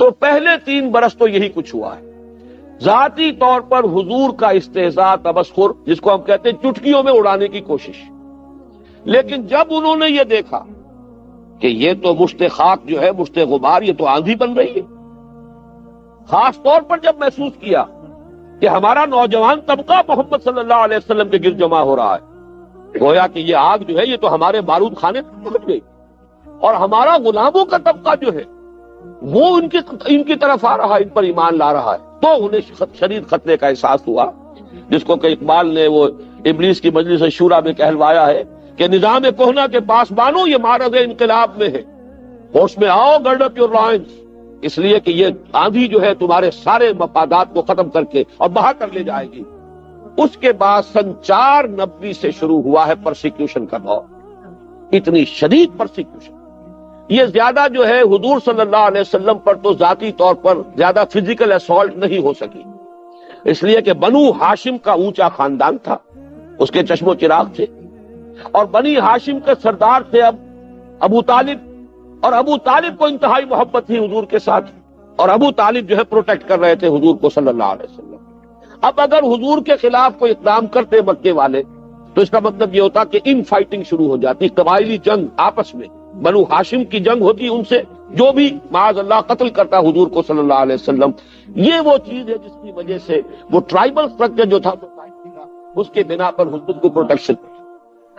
تو پہلے 3 برس تو یہی کچھ ہوا ہے. ذاتی طور پر حضور کا استہزاء، تمسخر، جس کو ہم کہتے ہیں چٹکیوں میں اڑانے کی کوشش. لیکن جب انہوں نے یہ دیکھا کہ یہ تو مشت خاک جو ہے، مشت غبار، یہ تو آندھی بن رہی ہے، خاص طور پر جب محسوس کیا کہ ہمارا نوجوان طبقہ محمد صلی اللہ علیہ وسلم کے گرد جمع ہو رہا ہے، گویا کہ یہ آگ جو ہے یہ تو ہمارے بارود خانے تک پہنچ گئی، اور ہمارا غلاموں کا طبقہ جو ہے وہ ان کی طرف آ رہا ہے، ان پر ایمان لا رہا ہے. تو انہیں شدید خطرے کا احساس ہوا، جس کو کہ اقبال نے وہ ابلیس کی مجلس شورا میں کہلوایا ہے کہ نظام کہنا کے پاس بانو یہ معرض انقلاب میں ہے، ہوش میں آؤ، گرڈ اپ یور لائنز، اس لیے کہ یہ آندھی جو ہے تمہارے سارے مفادات کو ختم کر کے اور بہا کر لے جائے گی. اس کے بعد سن 490 سے شروع ہوا ہے پرسیکیوشن کا دور، اتنی شدید پرسیکیوشن. یہ زیادہ جو ہے حضور صلی اللہ علیہ وسلم پر تو ذاتی طور پر زیادہ فزیکل اسالٹ نہیں ہو سکی، اس لیے کہ بنو ہاشم کا اونچا خاندان تھا، اس کے چشم و چراغ تھے، اور بنی ہاشم کے سردار تھے اب ابو طالب، اور ابو طالب کو انتہائی محبت تھی حضور کے ساتھ، اور ابو طالب جو ہے پروٹیکٹ کر رہے تھے حضور کو صلی اللہ علیہ وسلم. اب اگر حضور کے خلاف کوئی اقدام کرتے مکے والے تو اس کا مطلب یہ ہوتا کہ ان فائٹنگ شروع ہو جاتی، قبائلی جنگ آپس میں، بنو ہاشم کی جنگ ہوتی ان سے، جو بھی معاذ اللہ قتل کرتا حضور کو صلی اللہ علیہ وسلم. یہ وہ چیز ہے جس کی وجہ سے وہ ٹرائبل سٹرکچر جو تھا اس کے بنا پر حضور کو پروٹیکشن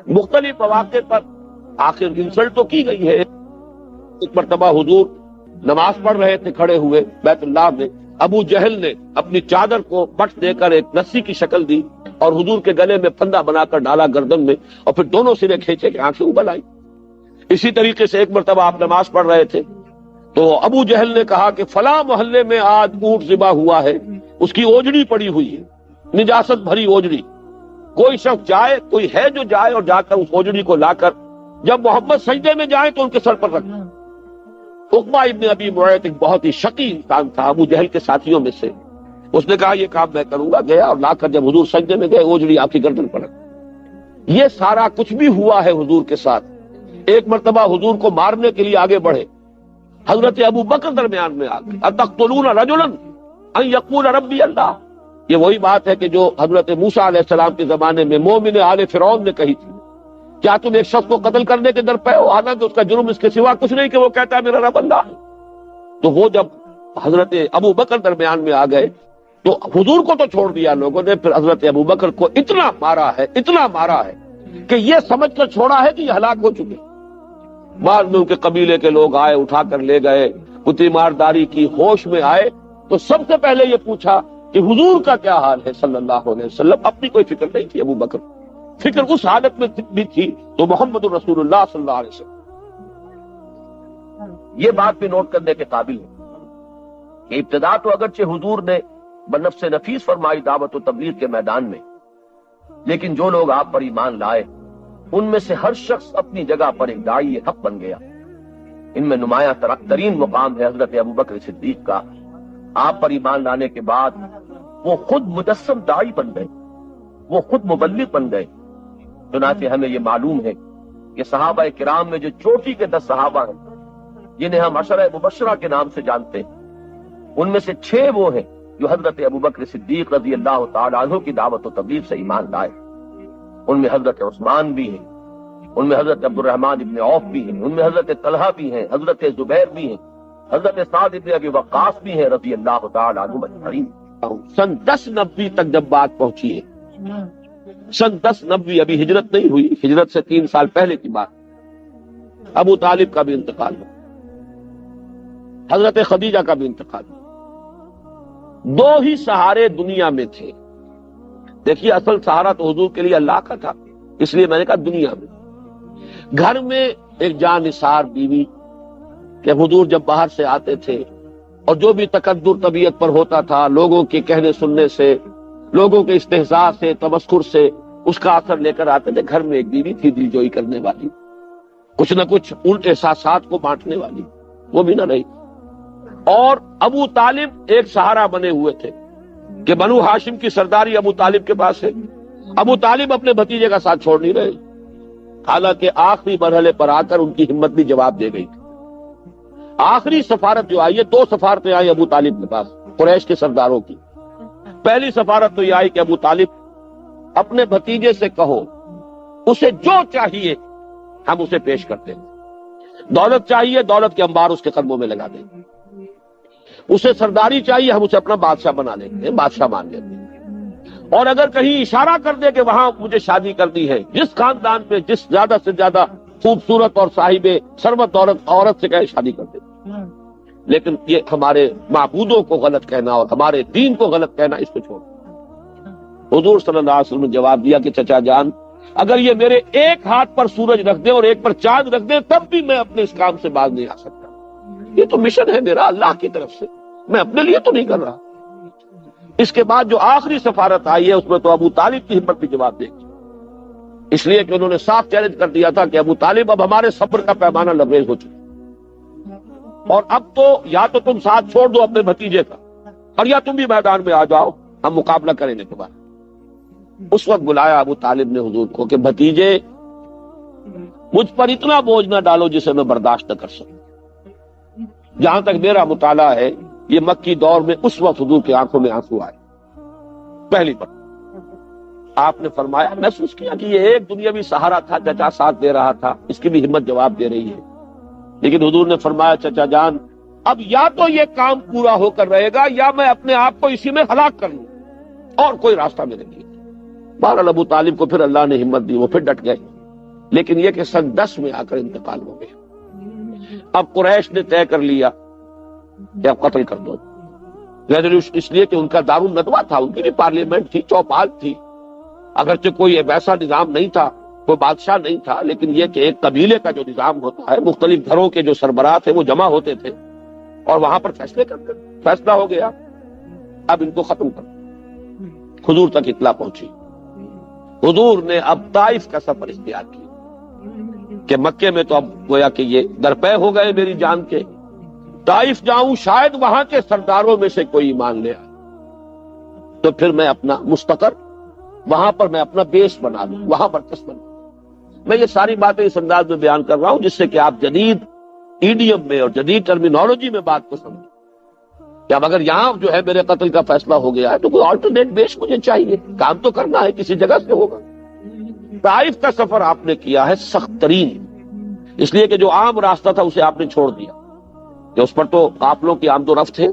مختلف مواقع پر آخر انسلٹ تو کی گئی ہے. ایک مرتبہ حضور نماز پڑھ رہے تھے کھڑے ہوئے بیت اللہ میں، ابو جہل نے اپنی چادر کو بٹ دے کر ایک رسی کی شکل دی اور حضور کے گلے میں پھندا بنا کر ڈالا گردن میں، اور پھر دونوں سرے کھینچے کہ آنکھیں ابل آئی. اسی طریقے سے ایک مرتبہ آپ نماز پڑھ رہے تھے تو ابو جہل نے کہا کہ فلاں محلے میں آج اونٹ ذبح ہوا ہے، اس کی اوجڑی پڑی ہوئی ہے، نجاست بھری اوجڑی، کوئی شخص جائے، کوئی ہے جو جائے اور جا کر اس اوجڑی کو لا کر جب محمد سجدے میں جائیں تو ان کے سر پر رکھنا. عقبہ ابن ابی معیط ایک بہت ہی شقی انسان تھا ابو جہل کے ساتھیوں میں سے، اس نے کہا یہ کام میں کروں گا، گیا اور لا کر جب حضور سجدے میں گئے اوجڑی آپ کی گردن پر رکھ. یہ سارا کچھ بھی ہوا ہے حضور کے ساتھ. ایک مرتبہ حضور کو مارنے کے لیے آگے بڑھے، حضرت ابو بکر درمیان میں آ گئے، اتقتلون رجلا ان یقول ربی اللہ. یہ وہی بات ہے کہ جو حضرت موسیٰ علیہ السلام کے زمانے میں مومن آل فرعون نے کہی تھی، کیا تم ایک شخص کو قتل کرنے کے در پہ ہو، حالانکہ اس کا جرم اس کے سوا کچھ نہیں کہ وہ کہتا ہے میرا رب اللہ ہے. تو وہ جب حضرت ابو بکر درمیان میں آ گئے تو حضور کو تو چھوڑ دیا لوگوں نے، پھر حضرت ابو بکر کو اتنا مارا ہے کہ یہ سمجھ کر چھوڑا ہے کہ یہ ہلاک ہو چکے. بعد میں ان کے قبیلے کے لوگ آئے، اٹھا کر لے گئے، کتی مارداری کی، ہوش میں آئے تو سب سے پہلے یہ پوچھا کہ حضور کا کیا حال ہے صلی اللہ علیہ وسلم. اپنی کوئی فکر نہیں تھی ابو بکر، فکر اس حالت میں بھی تھی تو محمد رسول اللہ صلی اللہ علیہ وسلم. یہ بات بھی نوٹ کرنے کے قابل ہے کہ ابتدا تو اگرچہ حضور نے بنفس نفیس فرمائی دعوت و تبلیغ کے میدان میں، لیکن جو لوگ آپ پر ایمان لائے ان میں سے ہر شخص اپنی جگہ پر ایک داعی حق بن گیا. ان میں نمایاں ترین مقام ہے حضرت ابوبکر صدیق کا. آپ پر ایمان لانے کے بعد وہ خود مجسم داعی بن گئے، وہ خود مبلغ بن گئے. چنانچہ ہمیں یہ معلوم ہے کہ صحابہ کرام میں جو چوٹی کے 10 صحابہ ہیں جنہیں ہم عشرہ مبشرہ کے نام سے جانتے ہیں، ان میں سے 6 وہ ہیں جو حضرت ابوبکر صدیق رضی اللہ تعالیٰ عنہ کی دعوت و تبلیغ سے ایمان لائے. ان میں حضرت عثمان بھی ہیں، ان میں حضرت عبد الرحمن ابن عوف بھی ہیں، ان میں حضرت طلحہ بھی ہیں، حضرت زبیر بھی ہیں، حضرت سعد ابن ابی وقاص بھی ہیں رضی اللہ تعالیٰ عنہ اجمعین. سن 1090 تک جب بات پہنچی ہے، سن 1090 ابھی ہجرت نہیں ہوئی، ہجرت سے 3 سال پہلے کی بات، ابو طالب کا بھی انتقال ہوا، حضرت خدیجہ کا بھی انتقال ہوا. 2 ہی سہارے دنیا میں تھے. دیکھیے اصل سہارا تو حضور کے لیے اللہ کا تھا، اس لیے میں نے کہا دنیا میں. گھر میں ایک جاں نثار بیوی کہ حضور جب باہر سے آتے تھے اور جو بھی تکدر طبیعت پر ہوتا تھا، لوگوں کے کہنے سننے سے، لوگوں کے استہزاء سے، تمسخر سے اس کا اثر لے کر آتے تھے. گھر میں ایک بیوی تھی دل جوئی کرنے والی، کچھ نہ کچھ الٹ احساسات کو بانٹنے والی، وہ بھی نہ رہی. اور ابو طالب ایک سہارا بنے ہوئے تھے کہ بنو ہاشم کی سرداری ابو طالب کے پاس ہے. ابو طالب اپنے بھتیجے کا ساتھ چھوڑ نہیں رہے، حالانکہ آخری مرحلے پر آ کر ان کی ہمت بھی جواب دے گئی تھی. آخری سفارت جو آئی ہے، 2 سفارتیں آئی ابو طالب کے پاس قریش کے سرداروں کی۔ پہلی سفارت تو یہ آئی کہ ابو طالب اپنے بھتیجے سے کہو اسے جو چاہیے ہم اسے پیش کرتے ہیں، دولت چاہیے دولت کے انبار اس کے قدموں میں لگا دیں، اسے سرداری چاہیے ہم اسے اپنا بادشاہ بنا لیں گے، بادشاہ مان لیتے ہیں، اور اگر کہیں اشارہ کر دے کہ وہاں مجھے شادی کرنی ہے، جس خاندان میں جس زیادہ سے زیادہ خوبصورت اور صاحب ثروت عورت سے کہے شادی کر دے، لیکن یہ ہمارے معبودوں کو غلط کہنا اور ہمارے دین کو غلط کہنا اس کو چھوڑ۔ حضور صلی اللہ علیہ وسلم نے جواب دیا کہ چچا جان اگر یہ میرے ایک ہاتھ پر سورج رکھ دیں اور ایک پر چاند رکھ دیں تب بھی میں اپنے اس کام سے باز نہیں آ سکتا، یہ تو مشن ہے میرا اللہ کی طرف سے، میں اپنے لیے تو نہیں کر رہا۔ اس کے بعد جو آخری سفارت آئی ہے اس میں تو ابو طالب کی ہمت بھی جواب دے گی، اس لیے کہ انہوں نے صاف چیلنج کر دیا تھا کہ ابو طالب اب ہمارے صبر کا پیمانہ لبریز ہو چکا، اور اب تو یا تو تم ساتھ چھوڑ دو اپنے بھتیجے کا اور یا تم بھی میدان میں آ جاؤ، ہم مقابلہ کریں گے تمہارا۔ اس وقت بلایا ابو طالب نے حضور کو کہ بھتیجے مجھ پر اتنا بوجھ نہ ڈالو جسے میں برداشت نہ کر سکوں، جہاں تک میرا مطالعہ ہے یہ مکی دور میں اس وقت حضور کی آنکھوں میں آنسو آئے۔ پہلی بار آپ نے فرمایا، محسوس کیا کہ یہ ایک دنیاوی سہارا تھا، چچا ساتھ دے رہا تھا، اس کی بھی ہمت جواب دے رہی ہے، لیکن حضور نے فرمایا چچا جان اب یا تو یہ کام پورا ہو کر رہے گا یا میں اپنے آپ کو اسی میں ہلاک کر لوں، اور کوئی راستہ میرے لیے۔ بہرحال ابو طالب کو پھر اللہ نے ہمت دی، وہ پھر ڈٹ گئے، لیکن یہ کہ سن 10 میں آ کر انتقال ہو گیا۔ اب قریش نے طے کر لیا کہ اب قتل کر دو، اس لیے کہ ان کا دارالندوہ تھا، ان کی بھی پارلیمنٹ تھی، چوپال تھی، اگرچہ کوئی ویسا نظام نہیں تھا، کوئی بادشاہ نہیں تھا، لیکن یہ کہ ایک قبیلے کا جو نظام ہوتا ہے، مختلف گھروں کے جو سربراہ تھے وہ جمع ہوتے تھے اور وہاں پر فیصلے کرتے تھے۔ فیصلہ ہو گیا اب ان کو ختم کر دو۔ حضور تک اطلاع پہنچی، حضور نے اب طائف کا سفر اختیار کیا کہ مکے میں تو اب گویا کہ یہ درپے ہو گئے میری جان کے، طائف جاؤں شاید وہاں کے سرداروں میں سے کوئی ایمان لے آئے، تو پھر میں اپنا مستقر وہاں پر میں اپنا بیس بنا دوں، وہاں برکس بنا دوں۔ میں یہ ساری باتیں اس انداز میں بیان کر رہا ہوں جس سے کہ آپ جدید ایڈیم میں اور جدید ٹرمینالوجی میں بات کو سمجھیں کہ اب اگر یہاں جو ہے میرے قتل کا فیصلہ ہو گیا ہے تو کوئی آلٹرنیٹ بیس مجھے چاہیے، کام تو کرنا ہے، کسی جگہ سے ہوگا۔ طائف کا سفر آپ نے کیا ہے سخت ترین، اس لیے کہ جو عام راستہ تھا اسے آپ نے چھوڑ دیا کہ اس پر تو قافلوں کی آمد و رفت ہے،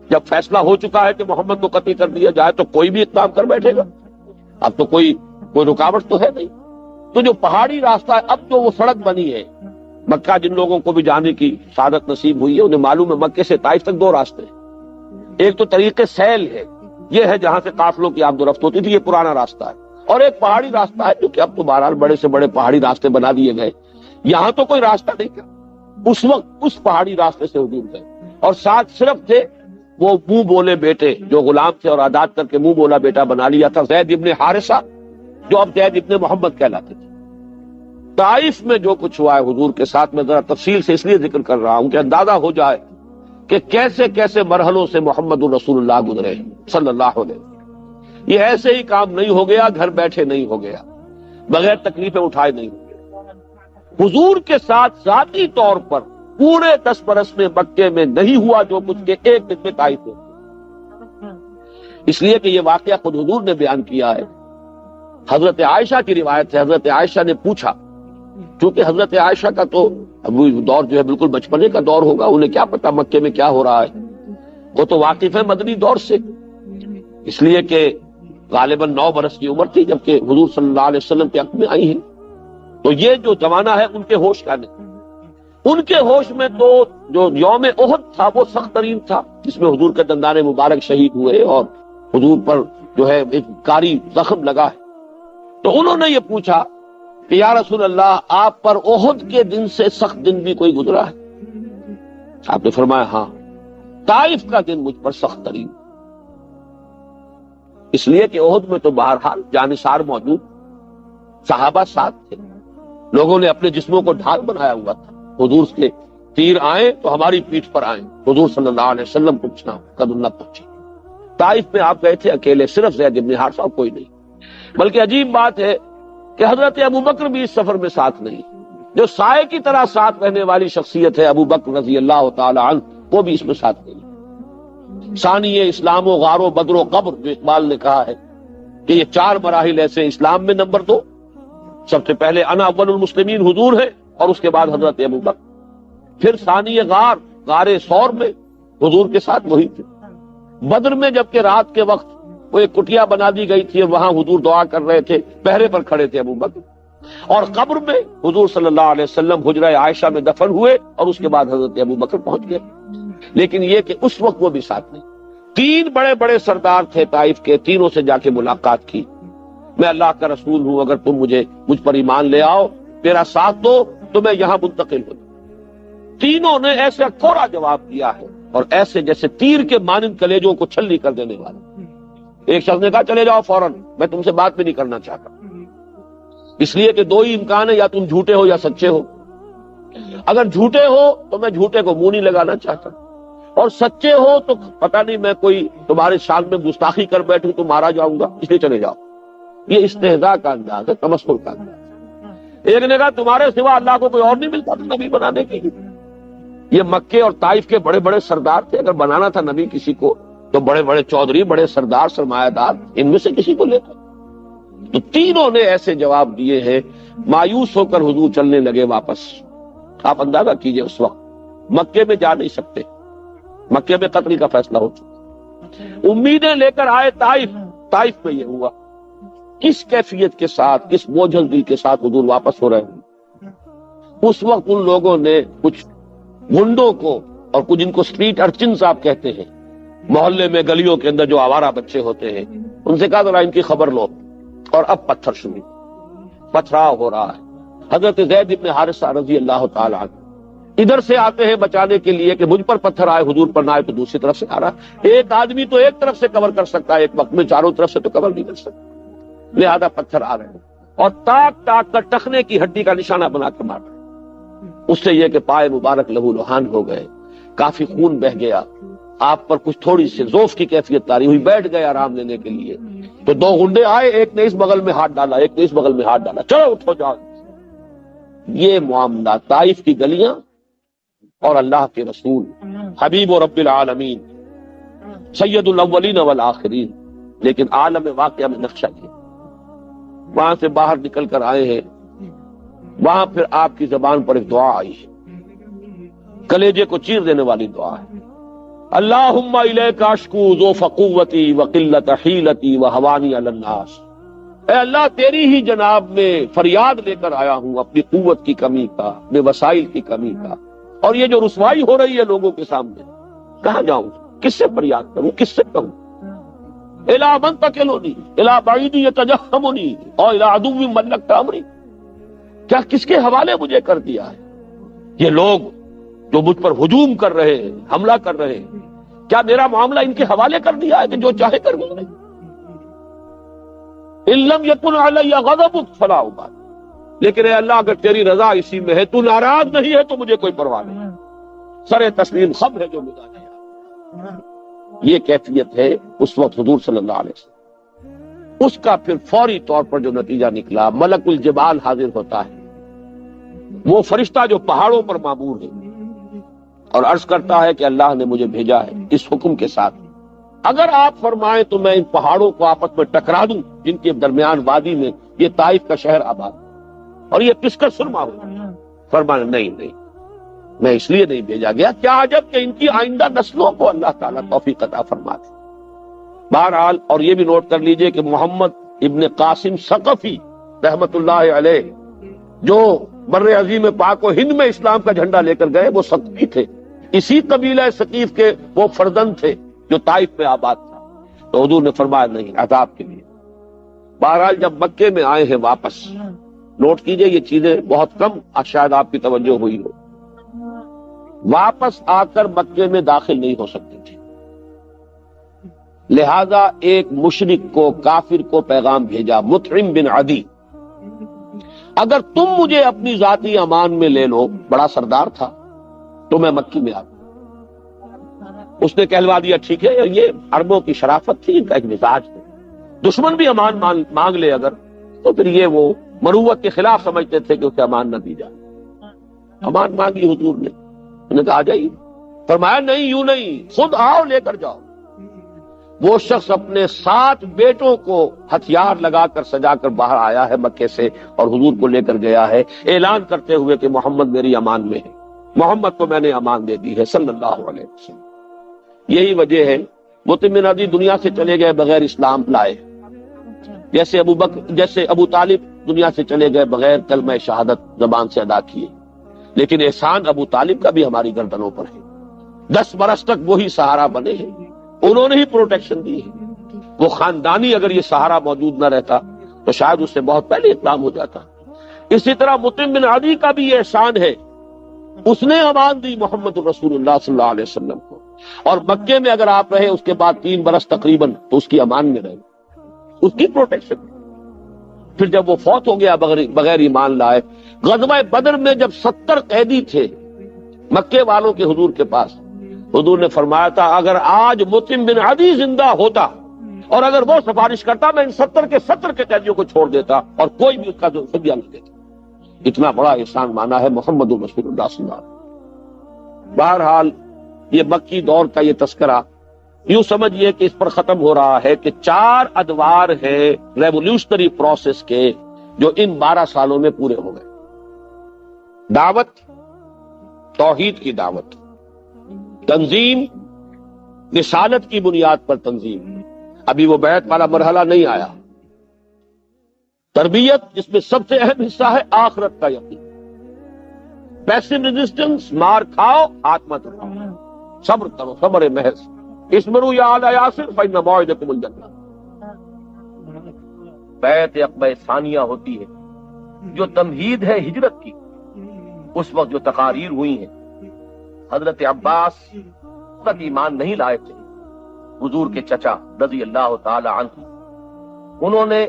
جب فیصلہ ہو چکا ہے کہ محمد کو قتل کر دیا جائے تو کوئی بھی اقدام کر بیٹھے گا، اب تو کوئی رکاوٹ تو ہے نہیں۔ تو جو پہاڑی راستہ ہے، اب جو وہ سڑک بنی ہے مکہ، جن لوگوں کو بھی جانے کی سعادت نصیب ہوئی ہے انہیں معلوم ہے مکے سے طائف تک 2 راستے ہیں، ایک تو طریق سیل ہے، یہ ہے جہاں سے قافلوں کی آمد و رفت ہوتی تھی، یہ پرانا راستہ ہے، اور ایک پہاڑی راستہ ہے جو کہ اب تو بہرحال بڑے سے بڑے پہاڑی راستے بنا دیے گئے، یہاں تو کوئی راستہ نہیں تھا، اس وقت اس پہاڑی راستے سے حضور گئے، اور ساتھ صرف تھے وہ منہ بولے بیٹے جو غلام تھے اور آزاد کر کے منہ بولا بیٹا بنا لیا تھا، زید ابن حارثہ جو اب زید ابن محمد کہلاتے تھے۔ طائف میں جو کچھ ہوا ہے حضور کے ساتھ میں ذرا تفصیل سے اس لیے ذکر کر رہا ہوں کہ اندازہ ہو جائے کہ کیسے کیسے مرحلوں سے محمد رسول اللہ گزرے صلی اللہ علیہ وسلم۔ یہ ایسے ہی کام نہیں ہو گیا، گھر بیٹھے نہیں ہو گیا، بغیر تکلیفیں اٹھائے نہیں ہو گیا۔ حضور کے ساتھ ذاتی طور پر پورے 10 برس میں مکے میں نہیں ہوا جو کچھ کے ایک دن میں طائف میں، اس لیے کہ یہ واقعہ خود حضور نے بیان کیا ہے۔ حضرت عائشہ کی روایت ہے، حضرت عائشہ نے پوچھا، کیونکہ حضرت عائشہ کا تو ابھی دور جو ہے بالکل بچپنے کا دور ہوگا، انہیں کیا پتا مکے میں کیا ہو رہا ہے، وہ تو واقف ہے مدنی دور سے، اس لیے کہ غالباً 9 برس کی عمر تھی جبکہ حضور صلی اللہ علیہ وسلم کے حق میں آئی ہیں، تو یہ جو زمانہ ہے ان کے ہوش کا نہیں۔ ان کے ہوش میں تو جو یوم احد تھا وہ سخت ترین تھا، جس میں حضور کے دندان مبارک شہید ہوئے اور حضور پر جو ہے ایک کاری زخم لگا ہے، تو انہوں نے یہ پوچھا کہ یا رسول اللہ آپ پر احد کے دن سے سخت دن بھی کوئی گزرا ہے؟ آپ نے فرمایا ہاں، طائف کا دن مجھ پر سخت ترین، اس لیے کہ احد میں تو بہرحال جانثار موجود، صحابہ ساتھ تھے، لوگوں نے اپنے جسموں کو ڈھال بنایا ہوا تھا، حضور کے تیر آئے تو ہماری پیٹھ پر آئیں، حضور صلی اللہ علیہ وسلم کو پوچھنا قدر نہ پہنچی۔ طائف میں آپ گئے تھے اکیلے، صرف زید بن حارثہ، کوئی نہیں، بلکہ عجیب بات ہے کہ حضرت ابو بکر بھی اس سفر میں ساتھ نہیں، جو سائے کی طرح ساتھ رہنے والی شخصیت ہے ابو بکر رضی اللہ تعالی عنہ، وہ بھی اس میں ساتھ نہیں۔ ثانی اسلام و غار و بدر و قبر، جو اقبال نے کہا ہے کہ یہ 4 مراحل ایسے اسلام میں نمبر 2، سب سے پہلے انا اول المسلمین حضور ہے، اور اس کے بعد حضرت ابو بکر، پھر ثانی غار ثور میں حضور کے ساتھ وہی تھے، بدر میں جبکہ رات کے وقت وہ ایک کٹیا بنا دی گئی تھی اور وہاں حضور دعا کر رہے تھے، پہرے پر کھڑے تھے ابو بکر، اور قبر میں حضور صلی اللہ علیہ وسلم حجرہ عائشہ میں دفن ہوئے اور اس کے بعد حضرت ابو بکر پہنچ گئے۔ لیکن یہ کہ اس وقت وہ بھی ساتھ نہیں۔ 3 بڑے بڑے سردار تھے طائف کے، تینوں سے جا کے ملاقات کی، میں اللہ کا رسول ہوں، اگر تم مجھ پر ایمان لے آؤ، میرا ساتھ دو تو میں یہاں منتقل ہوں۔ تینوں نے ایسا کوڑا جواب دیا ہے، اور ایسے جیسے تیر کے مانند کلیجوں کو چھلنی کر دینے والا۔ ایک شخص نے کہا چلے جاؤ فوراً، میں تم سے بات بھی نہیں کرنا چاہتا، اس لیے کہ 2 ہی امکان ہے، یا تم جھوٹے ہو یا سچے ہو۔ اگر جھوٹے ہو تو میں جھوٹے کو منہ نہیں لگانا چاہتا، اور سچے ہو تو پتہ نہیں میں کوئی تمہارے شان میں گستاخی کر بیٹھوں تو مارا جاؤں گا، اس لیے چلے جاؤ۔ یہ استہزاء کا انداز ہے، تمسخر کا انداز ہے۔ ایک نے کہا تمہارے سوا اللہ کو کوئی اور نہیں ملتا نبی بنانے کے لیے۔ یہ مکے اور طائف کے بڑے بڑے سردار تھے، اگر بنانا تھا نبی کسی کو تو بڑے بڑے چودھری، بڑے سردار، سرمایہ دار، ان میں سے کسی کو لیتا۔ تو تینوں نے ایسے جواب دیے ہیں، مایوس ہو کر حضور چلنے لگے واپس۔ آپ اندازہ کیجئے اس وقت مکے میں جا نہیں سکتے، مکے میں قتل کا فیصلہ ہو چکا، امیدیں لے کر آئے طائف میں یہ ہوا۔ کس کیفیت کے ساتھ، کس بوجھل دل کے ساتھ حضور واپس ہو رہے ہیں۔ اس وقت ان لوگوں نے کچھ گنڈوں کو، اور کچھ ان کو سٹریٹ ارچنز آپ کہتے ہیں، محلے میں گلیوں کے اندر جو آوارہ بچے ہوتے ہیں، ان سے کہا ذرا ان کی خبر لو، اور اب پتھر شروع، پتھراؤ ہو رہا ہے۔ حضرت زید بن حارثہ رضی اللہ تعالی عنہ ادھر سے آتے ہیں بچانے کے لیے کہ مجھ پر پتھر آئے، حضور پر نہ آئے، تو دوسری طرف سے آ رہا ہے۔ ایک آدمی تو ایک طرف سے کور کر سکتا ہے ایک وقت میں، چاروں طرف سے تو کور نہیں کر سکتا، لہذا پتھر آ رہے ہیں، اور تاک تاک کر ٹخنے کی ہڈی کا نشانہ بنا کے مار رہے ہیں۔ اس سے یہ کہ پائے مبارک لہو لہان ہو گئے، کافی خون بہ گیا، آپ پر کچھ تھوڑی سی ذوف کی کیفیت طاری ہوئی، بیٹھ گئے آرام لینے کے لیے۔ تو 2 گنڈے آئے، ایک نے اس بغل میں ہاتھ ڈالا، ایک نے اس بغل میں ہاتھ ڈالا، چلو اٹھو جاؤ۔ یہ معاملہ طائف کی گلیاں اور اللہ کے رسول حبیب و رب العالمین سید الاولین والآخرین، لیکن عالم واقعہ میں نقشہ یہ، وہاں سے باہر نکل کر آئے ہیں، وہاں پھر آپ کی زبان پر ایک دعا آئی ہے، کلیجے کو چیر دینے والی دعا ہے، اللہم الیک اشکو ضعف قوتی وقلت حیلتی وہوانی علی الناس۔ اے اللہ تیری ہی جناب میں فریاد لے کر آیا ہوں اپنی قوت کی کمی کا، اپنے وسائل کی کمی کا، اور یہ جو رسوائی ہو رہی ہے لوگوں کے سامنے، کہاں جاؤں، کس سے فریاد کروں، کس سے کہوں؟ الی من تکلنی الی بعید یتجہمنی اور الی عدو ملکت امری، کیا کس کے حوالے مجھے کر دیا ہے؟ یہ لوگ جو مجھ پر ہجوم کر رہے ہیں، حملہ کر رہے ہیں، کیا میرا معاملہ ان کے حوالے کر دیا ہے کہ جو چاہے کر گزرے؟ ان لم یکن علی غضبک فلا ابالی، لیکن اے اللہ اگر تیری رضا اسی میں ہے، تو ناراض نہیں ہے تو مجھے کوئی پرواہ نہیں، سر تسلیم خم ہے جو ملا جائے۔ یہ کیفیت ہے اس وقت حضور صلی اللہ علیہ وسلم۔ اس کا پھر فوری طور پر جو نتیجہ نکلا، ملک الجبال حاضر ہوتا ہے، وہ فرشتہ جو پہاڑوں پر معمور ہے، اور عرض کرتا ہے کہ اللہ نے مجھے بھیجا ہے اس حکم کے ساتھ، اگر آپ فرمائیں تو میں ان پہاڑوں کو آپس میں ٹکرا دوں جن کے درمیان وادی میں یہ طائف کا شہر آباد، اور یہ کس کا سرما ہو؟ فرمایا نہیں، میں اس لیے نہیں بھیجا گیا، کیا عجب کہ ان کی آئندہ نسلوں کو اللہ تعالیٰ توفیق عطا فرما دے۔ بہرحال، اور یہ بھی نوٹ کر لیجئے کہ محمد ابن قاسم ثقفی رحمت اللہ علیہ، جو بر عظیم پاک و ہند میں اسلام کا جھنڈا لے کر گئے، وہ ثقفی تھے، اسی قبیلہ ثقیف کے وہ فرزند تھے جو طائف میں آباد تھا۔ تو حضور نے فرمایا نہیں، عذاب کے لیے۔ بہرحال جب مکے میں آئے ہیں واپس، نوٹ کیجئے یہ چیزیں بہت کم شاید آپ کی توجہ ہوئی ہو، واپس آ کر مکے میں داخل نہیں ہو سکتے تھے، لہذا ایک مشرک کو، کافر کو پیغام بھیجا، مطعم بن عدی، اگر تم مجھے اپنی ذاتی امان میں لے لو، بڑا سردار تھا، تو میں مکی میں آ۔ اس نے کہلوا دیا ٹھیک ہے، یہ عربوں کی شرافت تھی، ان کا ایک مزاج تھا، دشمن بھی امان مانگ لے اگر، تو پھر یہ وہ مروت کے خلاف سمجھتے تھے کہ اسے امان نہ دی جائے۔ امان مانگی حضور نے، انہوں نے کہا آ جائیے، فرمایا نہیں یوں نہیں، خود آؤ لے کر جاؤ۔ وہ شخص اپنے 7 بیٹوں کو ہتھیار لگا کر سجا کر باہر آیا ہے مکے سے اور حضور کو لے کر گیا ہے، اعلان کرتے ہوئے کہ محمد میری امان میں ہے، محمد کو میں نے امان دے دی ہے صلی اللہ علیہ وسلم۔ یہی وجہ ہے مطعم بن عدی دنیا سے چلے گئے بغیر اسلام لائے، جیسے ابو طالب دنیا سے چلے گئے بغیر کلمہ شہادت زبان سے ادا کیے، لیکن احسان ابو طالب کا بھی ہماری گردنوں پر ہے۔ 10 برس تک وہی سہارا بنے ہیں، انہوں نے ہی پروٹیکشن دی ہے۔ وہ خاندانی اگر یہ سہارا موجود نہ رہتا تو شاید اس سے بہت پہلے اقدام ہو جاتا۔ اسی طرح مطعم بن عدی کا بھی یہ احسان ہے، اس نے امان دی محمد رسول اللہ صلی اللہ علیہ وسلم کو، اور مکے میں اگر آپ رہے اس کے بعد 3 برس تقریباً تو اس کی امان میں رہے، اس کی پروٹیکشن۔ پھر جب وہ فوت ہو گیا بغیر ایمان لائے، غزوہ بدر میں جب 70 قیدی تھے مکے والوں کے حضور کے پاس، حضور نے فرمایا تھا اگر آج مطعم بن عدی زندہ ہوتا اور اگر وہ سفارش کرتا میں ان 70 کے 70 کے قیدیوں کو چھوڑ دیتا اور کوئی بھی اس کا فدیہ نہ دیتا۔ اتنا بڑا احسان مانا ہے محمد رسول اللہ صلی اللہ علیہ وسلم۔ بہرحال یہ مکی دور کا یہ تذکرہ یوں سمجھیے کہ اس پر ختم ہو رہا ہے کہ 4 ادوار ہیں ریولیوشنری پروسیس کے جو ان 12 سالوں میں پورے ہو گئے۔ دعوت، توحید کی دعوت، تنظیم، رسالت کی بنیاد پر تنظیم، ابھی وہ بیعت والا مرحلہ نہیں آیا، تربیت جس میں سب سے اہم حصہ ہے آخرت کا یقین، پیسو ریزسٹنس، مار کھاؤ ہاتھ مت اٹھاؤ، صبر کرو، صبر محض، اسمروا یا آل یاسر فإن موعدکم الجنہ۔ بیعت عقبہ ثانیہ ہوتی ہے جو تمہید ہے ہجرت کی، اس وقت جو تقاریر ہوئی ہیں۔ حضرت عباس تک ایمان نہیں لائے تھے، حضور کے چچا رضی اللہ تعالی عنہ، انہوں نے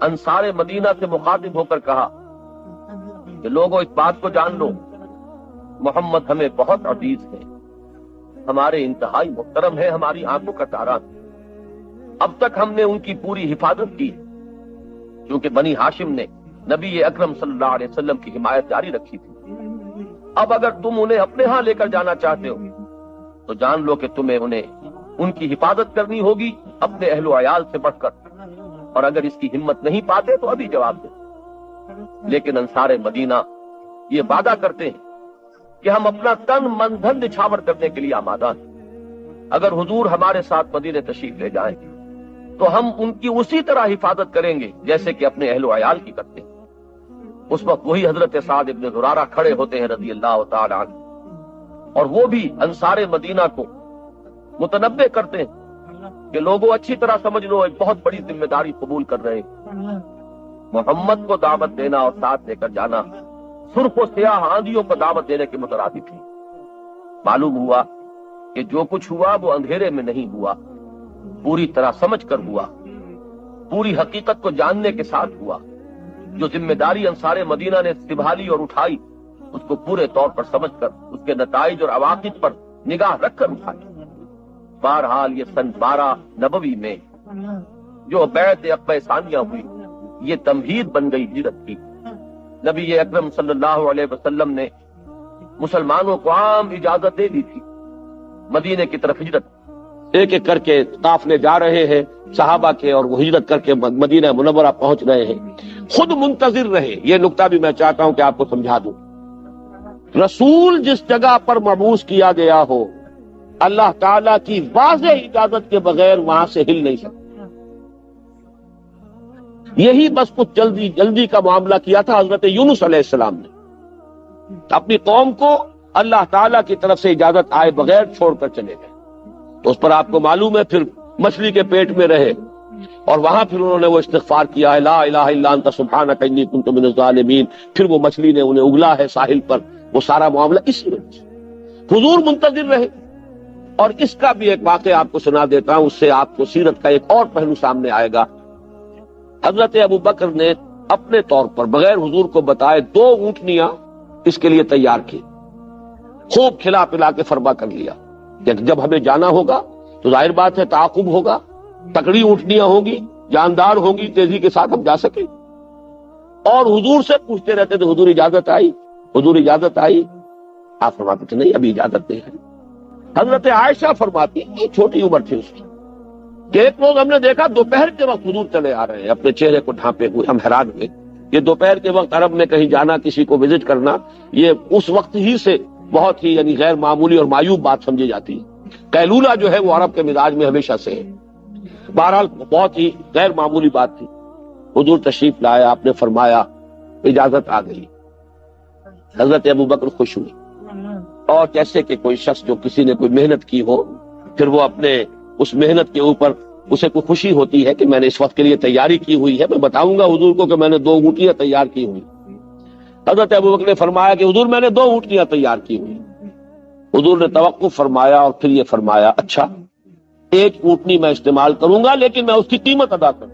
انصار مدینہ سے مخاطب ہو کر کہا کہ لوگوں اس بات کو جان لو، محمد ہمیں بہت عزیز ہے، ہمارے انتہائی محترم ہے، ہماری آنکھوں کا تارا ہے۔ اب تک ہم نے ان کی پوری حفاظت کی کیونکہ بنی ہاشم نے نبی اکرم صلی اللہ علیہ وسلم کی حمایت جاری رکھی تھی۔ اب اگر تم انہیں اپنے ہاں لے کر جانا چاہتے ہو تو جان لو کہ تمہیں ان کی حفاظت کرنی ہوگی اپنے اہل و عیال سے بڑھ کر، اور اگر اس کی ہمت نہیں پاتے تو ابھی جواب دیں۔ لیکن انصار مدینہ یہ وعدہ کرتے ہیں کہ ہم اپنا تن من دھن نچھاور کرنے کے لیے آمادہ ہیں، اگر حضور ہمارے ساتھ مدینے تشریف لے جائیں تو ہم ان کی اسی طرح حفاظت کریں گے جیسے کہ اپنے اہل و عیال کی کرتے ہیں۔ اس وقت وہی حضرت سعد ابن زرارہ کھڑے ہوتے ہیں رضی اللہ تعالی عنہ، اور وہ بھی انصار مدینہ کو متنبہ کرتے ہیں کہ لوگوں اچھی طرح سمجھ لو، ایک بہت بڑی ذمہ داری قبول کر رہے ہیں۔ محمد کو دعوت دینا اور ساتھ لے کر جانا سرخ و سیاہ آندھیوں کو دعوت دینے کے مترادف ہے۔ معلوم ہوا کہ جو کچھ ہوا وہ اندھیرے میں نہیں ہوا، پوری طرح سمجھ کر ہوا، پوری حقیقت کو جاننے کے ساتھ ہوا۔ جو ذمہ داری انصار مدینہ نے سنبھالی اور اٹھائی اس کو پورے طور پر سمجھ کر اس کے نتائج اور عواقب پر نگاہ رکھ کر اٹھائی۔ بہرحال یہ سن 12 نبوی میں جو بیعت عقبہ ثانیہ ہوئی یہ تمہید بن گئی ہجرت کی۔ نبی اکرم صلی اللہ علیہ وسلم نے مسلمانوں کو عام اجازت دے دی تھی مدینے کی طرف ہجرت۔ ایک ایک کر کے قافلے جا رہے ہیں صحابہ کے، اور وہ ہجرت کر کے مدینہ منورہ پہنچ رہے ہیں۔ خود منتظر رہے، یہ نقطہ بھی میں چاہتا ہوں کہ آپ کو سمجھا دوں۔ رسول جس جگہ پر مبعوث کیا گیا ہو، اللہ تعالیٰ کی واضح اجازت کے بغیر وہاں سے ہل نہیں سکتا۔ یہی بس کچھ جلدی کا معاملہ کیا تھا حضرت یونس علیہ السلام نے، اپنی قوم کو اللہ تعالیٰ کی طرف سے اجازت آئے بغیر چھوڑ کر چلے گئے، تو اس پر آپ کو معلوم ہے پھر مچھلی کے پیٹ میں رہے، اور وہاں پھر انہوں نے وہ استغفار کیا ہے لا الہ الا انت سبحانک انی کنت من الظالمین، پھر وہ مچھلی نے انہیں اگلا ہے ساحل پر، وہ سارا معاملہ اسی وجہ سے حضور منتظر رہے۔ اور اس کا بھی ایک واقعہ آپ کو سنا دیتا ہوں، اس سے آپ کو سیرت کا ایک اور پہلو سامنے آئے گا۔ حضرت ابو بکر نے اپنے طور پر بغیر حضور کو بتائے 2 اونٹنیاں اس کے لیے تیار کی، خوب کھلا پلا کے فرما کر لیا کہ جب ہمیں جانا ہوگا تو ظاہر بات ہے تعاقب ہوگا، تکڑی اونٹنیاں ہوں گی، جاندار ہوں گی، تیزی کے ساتھ ہم جا سکیں۔ اور حضور سے پوچھتے رہتے تھے حضور اجازت آئی؟ حضور اجازت آئی؟ آپ فرماتے تھے نہیں ابھی اجازت نہیں ہے۔ حضرت عائشہ فرماتی یہ چھوٹی عمر تھی اس کی کہ ایک روز ہم نے دیکھا دوپہر کے وقت حضور چلے آ رہے ہیں اپنے چہرے کو ڈھانپے ہوئے، ہم حیران ہوئے۔ یہ دوپہر کے وقت عرب میں کہیں جانا، کسی کو وزٹ کرنا، یہ اس وقت ہی سے بہت ہی یعنی غیر معمولی اور معیوب بات سمجھی جاتی ہے۔ قیلولہ جو ہے وہ عرب کے مزاج میں ہمیشہ سے ہے۔ بہرحال بہت ہی غیر معمولی بات تھی۔ حضور تشریف لائے، آپ نے فرمایا اجازت آ گئی۔ حضرت ابوبکر خوش ہوئے، اور جیسے کہ کوئی شخص جو کسی نے کوئی محنت کی ہو، پھر وہ اپنے اس محنت کے اوپر اسے کوئی خوشی ہوتی ہے کہ میں نے اس وقت کے لیے تیاری کی ہوئی ہے، میں بتاؤں گا حضور کو کہ میں نے 2 اونٹیاں تیار کی ہوئی۔ حضرت ابوبکر نے فرمایا کہ حضور میں نے 2 اونٹیاں تیار کی ہوئی۔ حضور نے توقف فرمایا اور پھر یہ فرمایا اچھا 1 اونٹنی میں استعمال کروں گا لیکن میں اس کی قیمت ادا کروں۔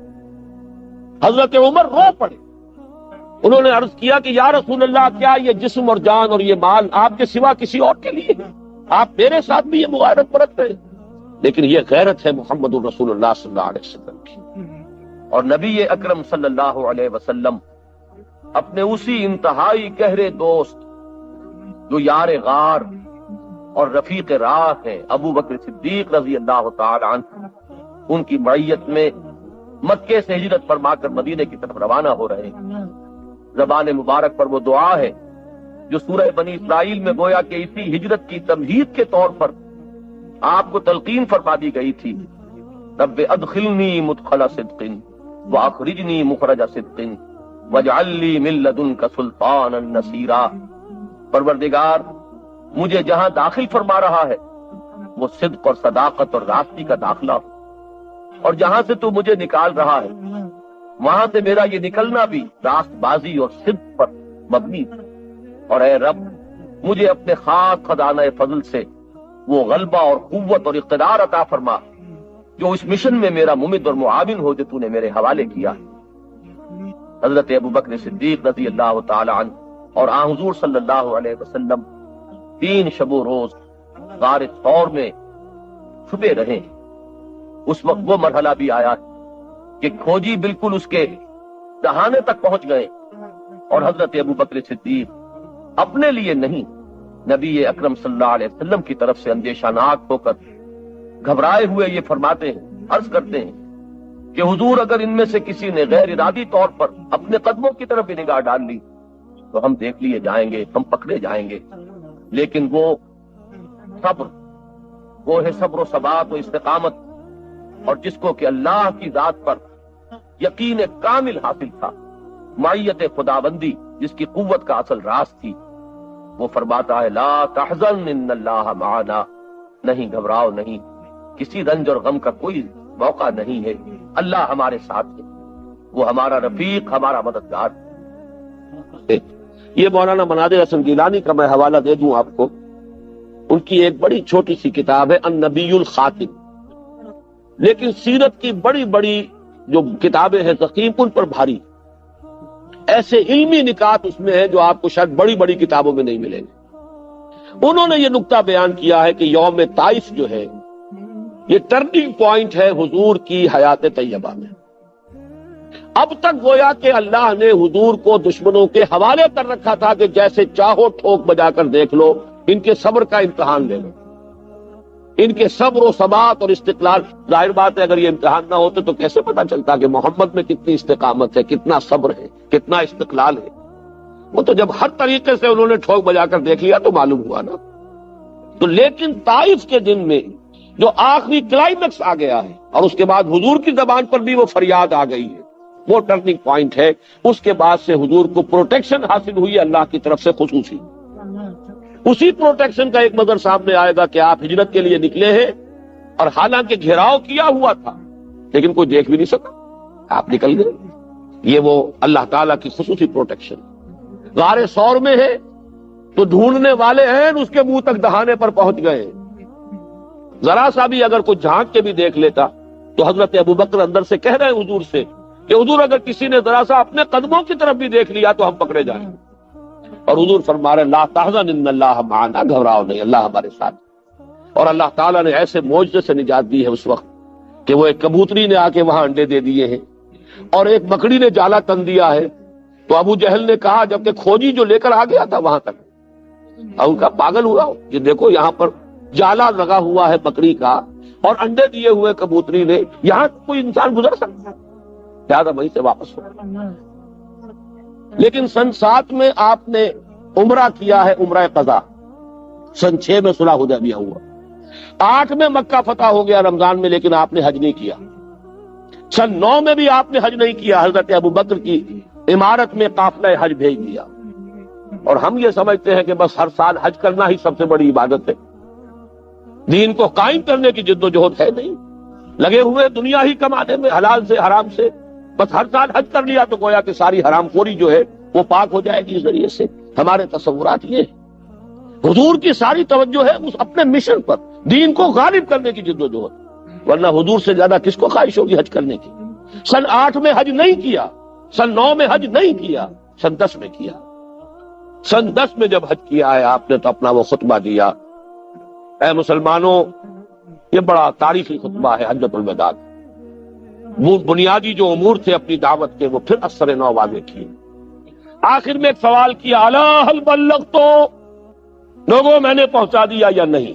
حضرت عمر رو پڑے، انہوں نے عرض کیا کہ یا رسول اللہ کیا یہ جسم اور جان اور یہ مال آپ کے سوا کسی اور کے لیے ہے؟ آپ میرے ساتھ بھی یہ مغایرت برت رہے ہیں، لیکن یہ غیرت ہے محمد الرسول اللہ صلی اللہ علیہ وسلم کی۔ اور نبی اکرم صلی اللہ علیہ وسلم اپنے اسی انتہائی گہرے دوست جو یار غار اور رفیق راہ ہے ابو بکر صدیق رضی اللہ تعالی عنہ، ان کی معیت میں مکے سے ہجرت فرما کر مدینے کی طرف روانہ ہو رہے ہیں۔ زبان مبارک پر وہ دعا ہے جو سورہ بنی اسرائیل میں گویا کہ اسی ہجرت کی تمہید کے طور پر آپ کو تلقین فرما دی گئی تھی۔ رب ادخلنی مدخل صدق واخرجنی مخرج صدق واجعل لی من لدنک سلطانا نصیرا۔ پروردگار مجھے جہاں داخل فرما رہا ہے وہ صدق اور صداقت اور راستی کا داخلہ ہو، اور جہاں سے تو مجھے نکال رہا ہے وہاں سے میرا یہ نکلنا بھی راست بازی اور صدق پر مبنی ہے۔ اور اے رب مجھے اپنے خاص خزانہ فضل سے وہ غلبہ اور قوت اور اقتدار عطا فرما جو اس مشن میں میرا ممد اور معاون ہو جو تو نے میرے حوالے کیا۔ حضرت ابوبکر صدیق رضی اللہ تعالی عنہ اور آن حضور صلی اللہ علیہ وسلم 3 شب و روز غار ثور میں چھپے رہے۔ اس وقت وہ مرحلہ بھی آیا کہ کھوجی بالکل اس کے دہانے تک پہنچ گئے، اور حضرت ابوبکر صدیق اپنے لیے نہیں نبی اکرم صلی اللہ علیہ وسلم کی طرف سے اندیشہ ناک ہو کر گھبرائے ہوئے یہ فرماتے ہیں، عرض کرتے ہیں کہ حضور اگر ان میں سے کسی نے غیر ارادی طور پر اپنے قدموں کی طرف بھی نگاہ ڈال لی تو ہم دیکھ لیے جائیں گے، ہم پکڑے جائیں گے، لیکن وہ صبر، وہ ہے صبر و ثبات و استقامت، اور جس کو کہ اللہ کی ذات پر یقین کامل حاصل تھا، معیت خداوندی جس کی قوت کا اصل راز تھی، وہ فرماتا ہے لا تحزن ان اللہ معنا، نہیں گھبراؤ نہیں، کسی رنج اور غم کا کوئی موقع نہیں ہے، اللہ ہمارے ساتھ ہے، وہ ہمارا رفیق، ہمارا مددگار۔ یہ مولانا مناظر حسن گیلانی کا میں حوالہ دے دوں آپ کو، ان کی ایک بڑی چھوٹی سی کتاب ہے النبی الخاتم، لیکن سیرت کی بڑی بڑی جو کتابیں ہیں ضخیم ان پر بھاری، ایسے علمی نکات اس میں ہے جو آپ کو شاید بڑی بڑی کتابوں میں نہیں ملیں گے۔ انہوں نے یہ نقطہ بیان کیا ہے کہ یوم طائف جو ہے یہ ٹرننگ پوائنٹ ہے حضور کی حیات طیبہ میں۔ اب تک گویا کہ اللہ نے حضور کو دشمنوں کے حوالے کر رکھا تھا کہ جیسے چاہو ٹھوک بجا کر دیکھ لو، ان کے صبر کا امتحان لے لو، ان کے صبر و ثبات اور استقلال۔ ظاہر بات ہے اگر یہ امتحان نہ ہوتے تو کیسے پتا چلتا کہ محمد میں کتنی استقامت ہے، کتنا صبر ہے، کتنا استقلال ہے۔ وہ تو جب ہر طریقے سے انہوں نے ٹھوک بجا کر دیکھ لیا تو معلوم ہوا نا۔ تو لیکن طائف کے دن میں جو آخری کلائمیکس آ گیا ہے اور اس کے بعد حضور کی زبان پر بھی وہ فریاد آ گئی ہے، وہ ٹرننگ پوائنٹ ہے۔ اس کے بعد سے حضور کو پروٹیکشن حاصل ہوئی اللہ کی طرف سے خصوصی۔ اسی پروٹیکشن کا ایک منظر سامنے آئے گا کہ آپ ہجرت کے لیے نکلے ہیں اور حالانکہ گھیراؤ کیا ہوا تھا لیکن کوئی دیکھ بھی نہیں سکا، آپ نکل گئے۔ یہ وہ اللہ تعالیٰ کی خصوصی پروٹیکشن۔ غار ثور میں ہے تو ڈھونڈنے والے ہیں اس کے منہ تک دہانے پر پہنچ گئے، ذرا سا بھی اگر کوئی جھانک کے بھی دیکھ لیتا تو حضرت ابوبکر اندر سے کہہ رہے ہیں حضور سے کہ حضور اگر کسی نے ذرا سا اپنے قدموں کی طرف بھی دیکھ لیا تو ہم پکڑے جائیں، اور حضور فرما رہے لا تحزن ان اللہ معنا، گھبراؤ نہیں، اللہ ہمارے ساتھ۔ اور اللہ تعالیٰ نے ایسے معجزے سے نجات دی ہے اس وقت کہ وہ ایک کبوتری نے آ کے وہاں انڈے دے دیے ہیں، اور ایک مکڑی نے جالا تن دیا ہے، تو ابو جہل نے کہا جبکہ کھوجی جو لے کر آ گیا تھا وہاں تک، اور ان کا پاگل ہوا ہو، یہ دیکھو یہاں پر جالا لگا ہوا ہے بکری کا اور انڈے دیے ہوئے کبوتری نے، یہاں کوئی انسان گزر سکتا ہے؟ لہٰذا وہیں سے واپس ہو۔ لیکن سن 7 میں آپ نے عمرہ کیا ہے، عمرہ قضا۔ سن 6 میں صلح حدیبیہ ہوا، 8 میں مکہ فتح ہو گیا رمضان میں، لیکن آپ نے حج نہیں کیا۔ سن 9 میں بھی آپ نے حج نہیں کیا، حضرت ابو بکر کی عمارت میں قافلہ حج بھیج دیا۔ اور ہم یہ سمجھتے ہیں کہ بس ہر سال حج کرنا ہی سب سے بڑی عبادت ہے، دین کو قائم کرنے کی جد و جہد ہے نہیں، لگے ہوئے دنیا ہی کمانے میں، حلال سے حرام سے، بس ہر سال حج کر لیا تو گویا کہ ساری حرام خوری جو ہے وہ پاک ہو جائے گی اس ذریعے سے۔ ہمارے تصورات یہ ہیں، حضور کی ساری توجہ ہے اس اپنے مشن پر، دین کو غالب کرنے کی جد و جہد، ورنہ حضور سے زیادہ کس کو خواہش ہوگی حج کرنے کی؟ سن 8 میں حج نہیں کیا، سن 9 میں حج نہیں کیا، سن 10 میں کیا۔ سن 10 میں جب حج کیا ہے آپ نے تو اپنا وہ خطبہ دیا۔ اے مسلمانوں، یہ بڑا تاریخی خطبہ ہے حجۃ الوداع۔ وہ بنیادی جو امور تھے اپنی دعوت کے وہ پھر اثر نو واضح کیے۔ آخر میں ایک سوال کیا، الا هل بلغت، لوگوں میں نے پہنچا دیا یا نہیں؟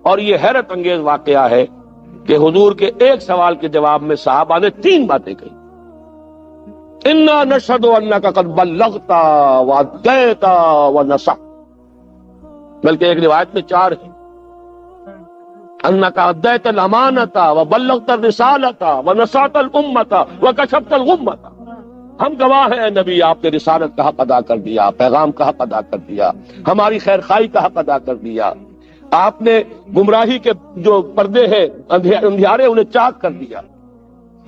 اور یہ حیرت انگیز واقعہ ہے کہ حضور کے ایک سوال کے جواب میں صحابہ نے 3 باتیں کہی۔ انا نشهد انك قد بلغت واديت ونصحت، بلکہ ایک روایت میں 4 ہے، انك اديت الامانة وبلغت الرسالة ونصحت الامة وكشفت الغمة۔ ہم گواہ ہیں اے نبی، آپ نے رسالت کا حق ادا کر دیا، پیغام کا حق ادا کر دیا، ہماری خیر خواہی کا حق ادا کر دیا، آپ نے گمراہی کے جو پردے ہیں اندھیارے انہیں چاک کر دیا۔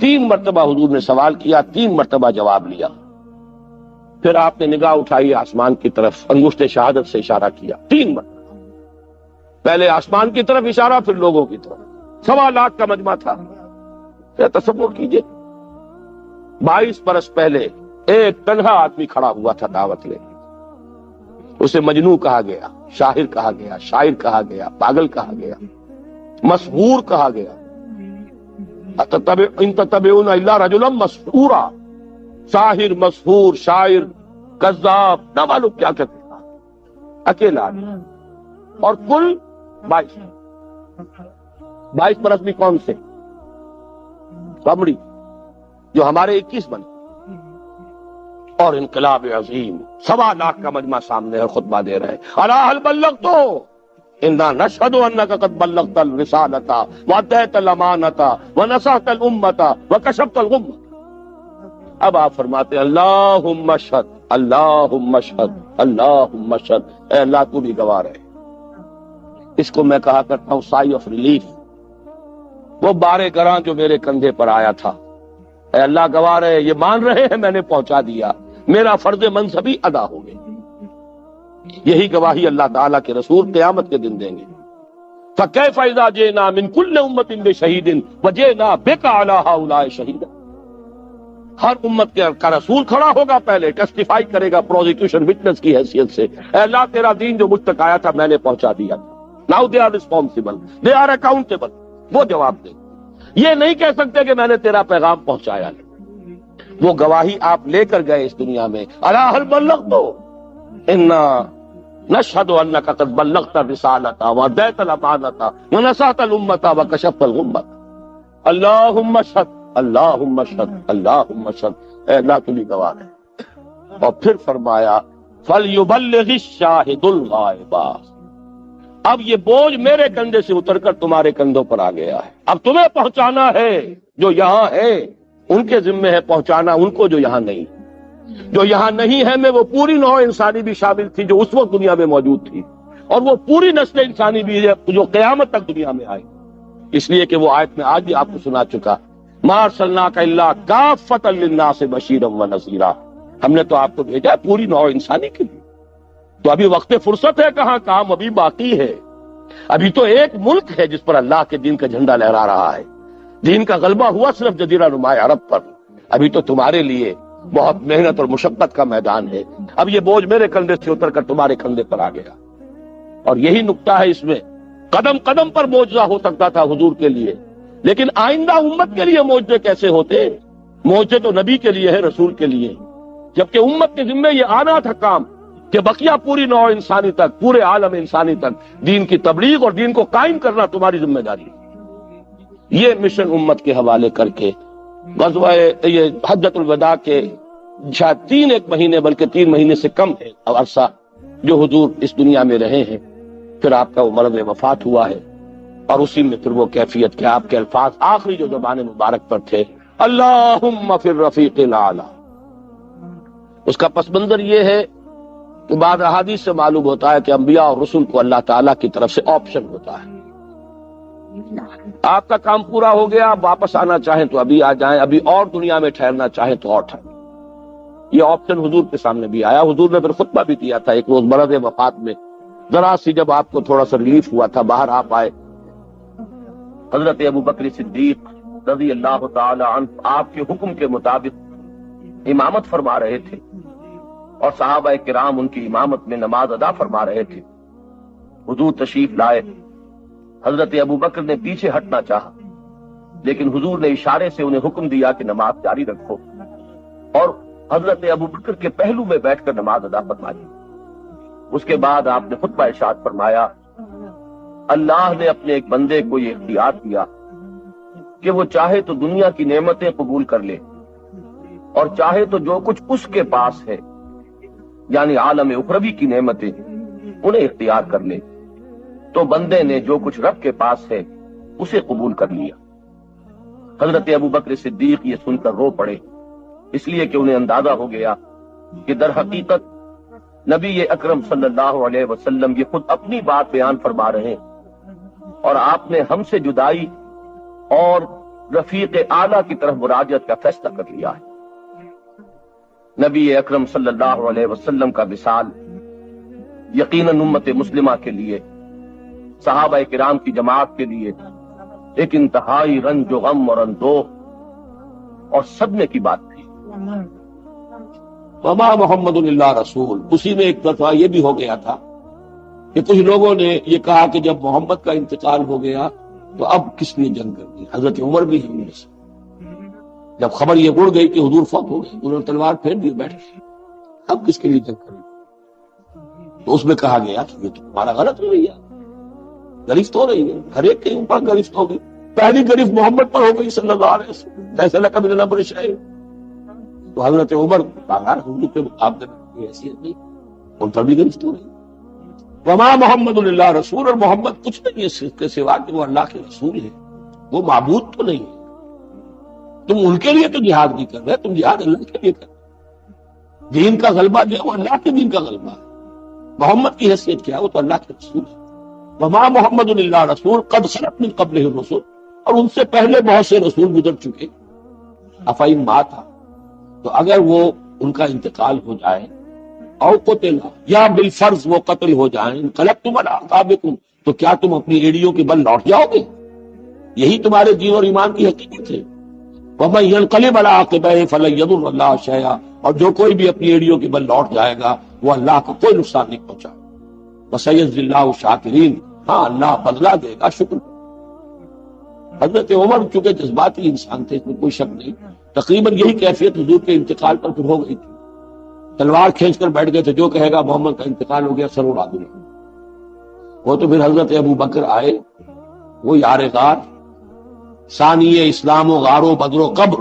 3 مرتبہ حضور نے سوال کیا، 3 مرتبہ جواب لیا۔ پھر آپ نے نگاہ اٹھائی آسمان کی طرف، انگشت شہادت سے اشارہ کیا 3 مرتبہ، پہلے آسمان کی طرف اشارہ، پھر لوگوں کی طرف۔ 1.25 لاکھ کا مجمع تھا۔ تصور کیجئے 22 برس پہلے ایک تنہا آدمی کھڑا ہوا تھا دعوت لے، اسے مجنوں کہا گیا، شاعر کہا گیا، شاعر کہا گیا، پاگل کہا گیا، مسحور کہا گیا۔ ان تتبعون الا رجلا مسحورا، ساحر، مسحور، شاعر، کذاب، نہ معلوم کیا کہتے تھا، اکیلا آدمی۔ اور کل 22 برس بھی کون سے؟ کمڑی جو ہمارے 21 بن، اور انقلاب عظیم، 1.25 لاکھ کا مجمع سامنے ہے، خطبہ دے رہے ہیں، الا هل بلغت انا نشهد انك قد بلغت الرسالة واديت الامانة ونصحت الامة وكشفت الغمة۔ اب آپ فرماتے ہیں اللہم اشہد، اللہم اشہد، اللہم اشہد، اے اللہ تو بھی گواہ رہے۔ اس کو میں کہا کرتا ہوں سائی آف ریلیف، وہ بارے گراں جو میرے کندھے پر آیا تھا، اے اللہ گواہ رہے، یہ مان رہے ہیں میں نے پہنچا دیا، میرا فرض منصبی ادا ہو گئی۔ یہی گواہی اللہ تعالیٰ کے رسول قیامت کے دن دیں گے۔ فَكَيْفَ إِذَا جِئْنَا مِن كُلِّ أُمَّةٍ بِشَهِيدٍ وَجِئْنَا بِكَ عَلَىٰ هَٰؤُلَاءِ شَهِيدًا۔ ہر امت کا رسول کھڑا ہوگا، پہلے ٹیسٹیفائی کرے گا پروزیکیوشن وٹنس کی حیثیت سے، اے اللہ تیرا دین جو مجھ تک آیا تھا میں نے پہنچا دیا تھا۔ Now they are responsible, they are accountable, وہ جواب دیں۔ یہ نہیں کہہ سکتے کہ میں نے تیرا پیغام پہنچایا نہیں۔ وہ گواہی آپ لے کر گئے اس دنیا میں، الا هل بلغت انا نشهد انك قد بلغت الرسالة واديت الامانة ونصحت الامة وكشفت الغمة۔ اللهم اشهد، اللهم اشهد، اللهم اشهد، اے اللہ تو بھی گواہ ہے۔ اور پھر فرمایا فَلْيُبَلِّغِ الشَّاهِدُ الْغَائِبَ۔ اب یہ بوجھ میرے کندھے سے اتر کر تمہارے کندھوں پر آ گیا ہے، اب تمہیں پہنچانا ہے، جو یہاں ہے ان کے ذمے ہے پہنچانا ان کو جو یہاں نہیں۔ جو یہاں نہیں ہے میں وہ پوری نوع انسانی بھی شامل تھی جو اس وقت دنیا میں موجود تھی، اور وہ پوری نسل انسانی بھی ہے جو قیامت تک دنیا میں آئے، اس لیے کہ وہ آیت میں آج بھی آپ کو سنا چکا، مَا أَرْسَلْنَاكَ إِلَّا كَافَّةً لِلنَّاسِ بَشِيرًا وَنَذِيرًا۔ ہم نے تو آپ کو بھیجا ہے پوری نوع انسانی کے لیے۔ تو ابھی وقت فرصت ہے کہاں، کام ابھی باقی ہے۔ ابھی تو ایک ملک ہے جس پر اللہ کے دین کا جھنڈا لہرا رہا ہے، دین کا غلبہ ہوا صرف جزیرہ نما عرب پر۔ ابھی تو تمہارے لیے بہت محنت اور مشقت کا میدان ہے۔ اب یہ بوجھ میرے کندھے سے اتر کر تمہارے کندھے پر آ گیا، اور یہی نکتہ ہے اس میں۔ قدم قدم پر معجزہ ہو سکتا تھا حضور کے لیے، لیکن آئندہ امت کے لیے معجزے کیسے ہوتے؟ معجزے تو نبی کے لیے ہے، رسول کے لیے۔ جبکہ امت کے ذمے یہ آنا تھا کام کہ بقیہ پوری نوع انسانی تک، پورے عالم انسانی تک دین کی تبلیغ اور دین کو قائم کرنا تمہاری ذمہ داری ہے۔ یہ مشن امت کے حوالے کر کے غزوہ یہ حجۃ الوداع کے شاید 3 مہینے بلکہ 3 مہینے سے کم ہے عرصہ جو حضور اس دنیا میں رہے ہیں، پھر آپ کا وہ مرض وفات ہوا ہے، اور اسی میں پھر وہ کیفیت کہ آپ کے الفاظ آخری جو زبان مبارک پر تھے، اللہم فی الرفیق الاعلی۔ اس کا پس منظر یہ ہے کہ بعض احادیث سے معلوم ہوتا ہے کہ انبیاء اور رسول کو اللہ تعالیٰ کی طرف سے آپشن ہوتا ہے، آپ کا کام پورا ہو گیا، آپ واپس آنا چاہیں تو ابھی آ جائیں، ابھی اور دنیا میں ٹھہرنا چاہیں تو اور ٹھہریں۔ یہ آپشن حضور کے سامنے بھی آیا، حضور نے پھر خطبہ بھی دیا تھا ایک روز مرض وفات میں، ذرا سی جب آپ کو تھوڑا سا ریلیف ہوا تھا، باہر آپ آئے، حضرت ابو بکر صدیق رضی اللہ تعالی عنہ آپ کے حکم کے مطابق امامت فرما رہے تھے، اور صحابہ کرام ان کی امامت میں نماز ادا فرما رہے تھے۔ حضور تشریف لائے، حضرت ابو بکر نے پیچھے ہٹنا چاہا، لیکن حضور نے اشارے سے انہیں حکم دیا کہ نماز جاری رکھو، اور حضرت ابو بکر کے پہلو میں بیٹھ کر نماز ادا فرمائی۔ اس کے بعد آپ نے خطبہ ارشاد فرمایا، اللہ نے اپنے ایک بندے کو یہ اختیار دیا کہ وہ چاہے تو دنیا کی نعمتیں قبول کر لے، اور چاہے تو جو کچھ اس کے پاس ہے یعنی عالم اخروی کی نعمتیں انہیں اختیار کر لے۔ تو بندے نے جو کچھ رب کے پاس ہے اسے قبول کر لیا۔ حضرت ابو بکر صدیق یہ سن کر رو پڑے، اس لیے کہ انہیں اندازہ ہو گیا کہ در حقیقت نبی اکرم صلی اللہ علیہ وسلم یہ خود اپنی بات بیان فرما رہے ہیں، اور آپ نے ہم سے جدائی اور رفیق اعلیٰ کی طرف مراجعت کا فیصلہ کر لیا ہے۔ نبی اکرم صلی اللہ علیہ وسلم کا وصال یقیناً امت مسلمہ کے لیے، صحابہ کرام کی جماعت کے لیے ایک انتہائی رنج و غم اور اندوہ اور صدمے کی بات تھی۔ وما محمد اللہ رسول، اسی میں ایک دفعہ یہ بھی ہو گیا تھا کہ کچھ لوگوں نے یہ کہا کہ جب محمد کا انتقال ہو گیا تو اب کس لیے جنگ کرنی؟ حضرت عمر بھی ہے ان میں سے، جب خبر یہ اڑ گئی کہ حضور فوت ہو گئے، انہوں نے تلوار پھیر دی، بیٹھ گئے، اب کس کے لیے جنگ کرنی؟ تو اس میں کہا گیا کہ یہ تو تمہارا غلط رویہ، گرفت ہو رہی ہے، ہر ایک کے اوپر گرفت ہوگی، پہلی گرفت محمد پر ہو گئی صلی اللہ علیہ وسلم، جیسے لقب الامر شیء۔ تو حضرت عمر حضور کے مقابلے میں حیثیت نہیں، ان پر بھی گرفت ہو رہی۔ وما محمد اللہ رسول، اور محمد کچھ نہیں ہے اس کے سوا کہ وہ اللہ کے رسول ہے، وہ معبود تو نہیں ہے۔ تم ان کے لیے تو جہاد نہیں کر رہے، تم جہاد اللہ کے لیے کر رہے۔ دین کا غلبہ جو ہے وہ اللہ کے دین کا غلبہ ہے۔ محمد کی حیثیت کیا ہے؟ وہ تو اللہ کے رسول ہے۔ وما محمد اللہ رسول قد خلت من قبلہ الرسل، اور ان سے پہلے بہت سے رسول گزر چکے۔ افئن مات، تو اگر وہ ان کا انتقال ہو جائے، او قتل، یا بالفرض وہ قتل ہو جائیں، انقلبتم علی اعقابکم، تو کیا تم اپنی ایڑیوں کے بل لوٹ جاؤ گے؟ یہی تمہارے دین اور ایمان کی حقیقت ہے۔ ومن ينقلب على عقبیہ فلن یضر اللہ شیئا، اور جو کوئی بھی اپنی ایڑیوں کے بل لوٹ جائے گا وہ اللہ کو کوئی نقصان نہیں پہنچا۔ وسيجزي اللہ الشاکرین، ہاں اللہ بدلہ دے گا شکر۔ حضرت عمر چونکہ جذباتی انسان تھے، اس میں کوئی شک نہیں، تقریباً یہی کیفیت حضور کے انتقال پر پھر ہو گئی تھی، تلوار کھینچ کر بیٹھ گئے تھے، جو کہے گا محمد کا انتقال ہو گیا سر اڑا دوں گا۔ وہ تو پھر حضرت ابو بکر آئے، وہ یار غار، ثانی اسلام و غار و بدر و قبر،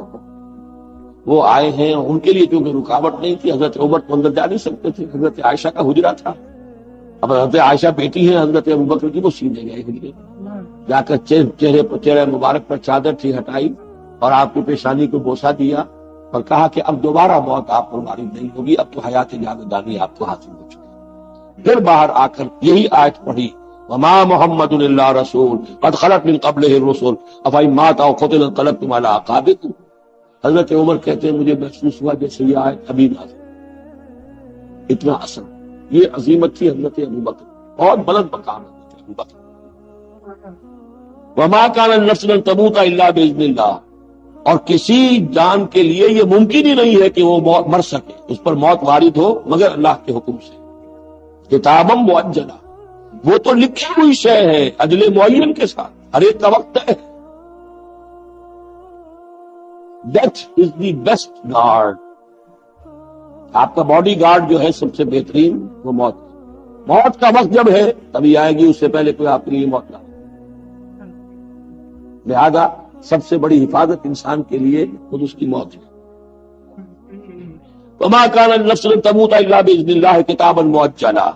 وہ آئے ہیں، ان کے لیے چونکہ رکاوٹ نہیں تھی، حضرت عمر تو اندر جا نہیں سکتے تھے، حضرت عائشہ کا حجرہ تھا، اب حضرت عائشہ بیٹی ہیں حضرت ابو بکر کی، وہ سیدھے گئے حجرے، جا کر چہرے مبارک پر چادر تھی ہٹائی، اور آپ کی پیشانی کو بوسہ دیا، اور کہا کہ اب دوبارہ موت آپ پر وارد نہیں ہوگی، اب تو حیات جاودانی آپ کو حاصل ہو چکی۔ پھر باہر آ کر یہی آیت پڑھی، وما محمد الا رسول قد خلت من قبلہ الرسل افئن مات او قتل انقلبتم علی اعقابکم۔ حضرت عمر کہتے ہیں مجھے محسوس ہوا جیسے یہ آیت ابھی نازل، اتنا اثر، یہ عظیمت تھی حضرت ابو بکر، بہت بلند مقام ہے حضرت ابو بکر۔ وما كان النفس ان تموت الا باذن اللہ، اور کسی جان کے لیے یہ ممکن ہی نہیں ہے کہ وہ مر سکے، اس پر موت وارد ہو مگر اللہ کے حکم سے۔ کتابم مؤجلہ، وہ تو لکھی ہوئی شے ہے اجل معین کے ساتھ، ہر ایک کا وقت ہے۔ Death is the best guard آپ کا باڈی گارڈ جو ہے سب سے بہترین وہ موت ہے۔ موت کا وقت جب ہے تبھی آئے گی، اس سے پہلے کوئی آپ کے لیے موت نہ۔ لہذا سب سے بڑی حفاظت انسان کے لیے خود اس کی موت ہے۔ وما كان النفس ان تموت الا باذن الله كتابا مؤجلا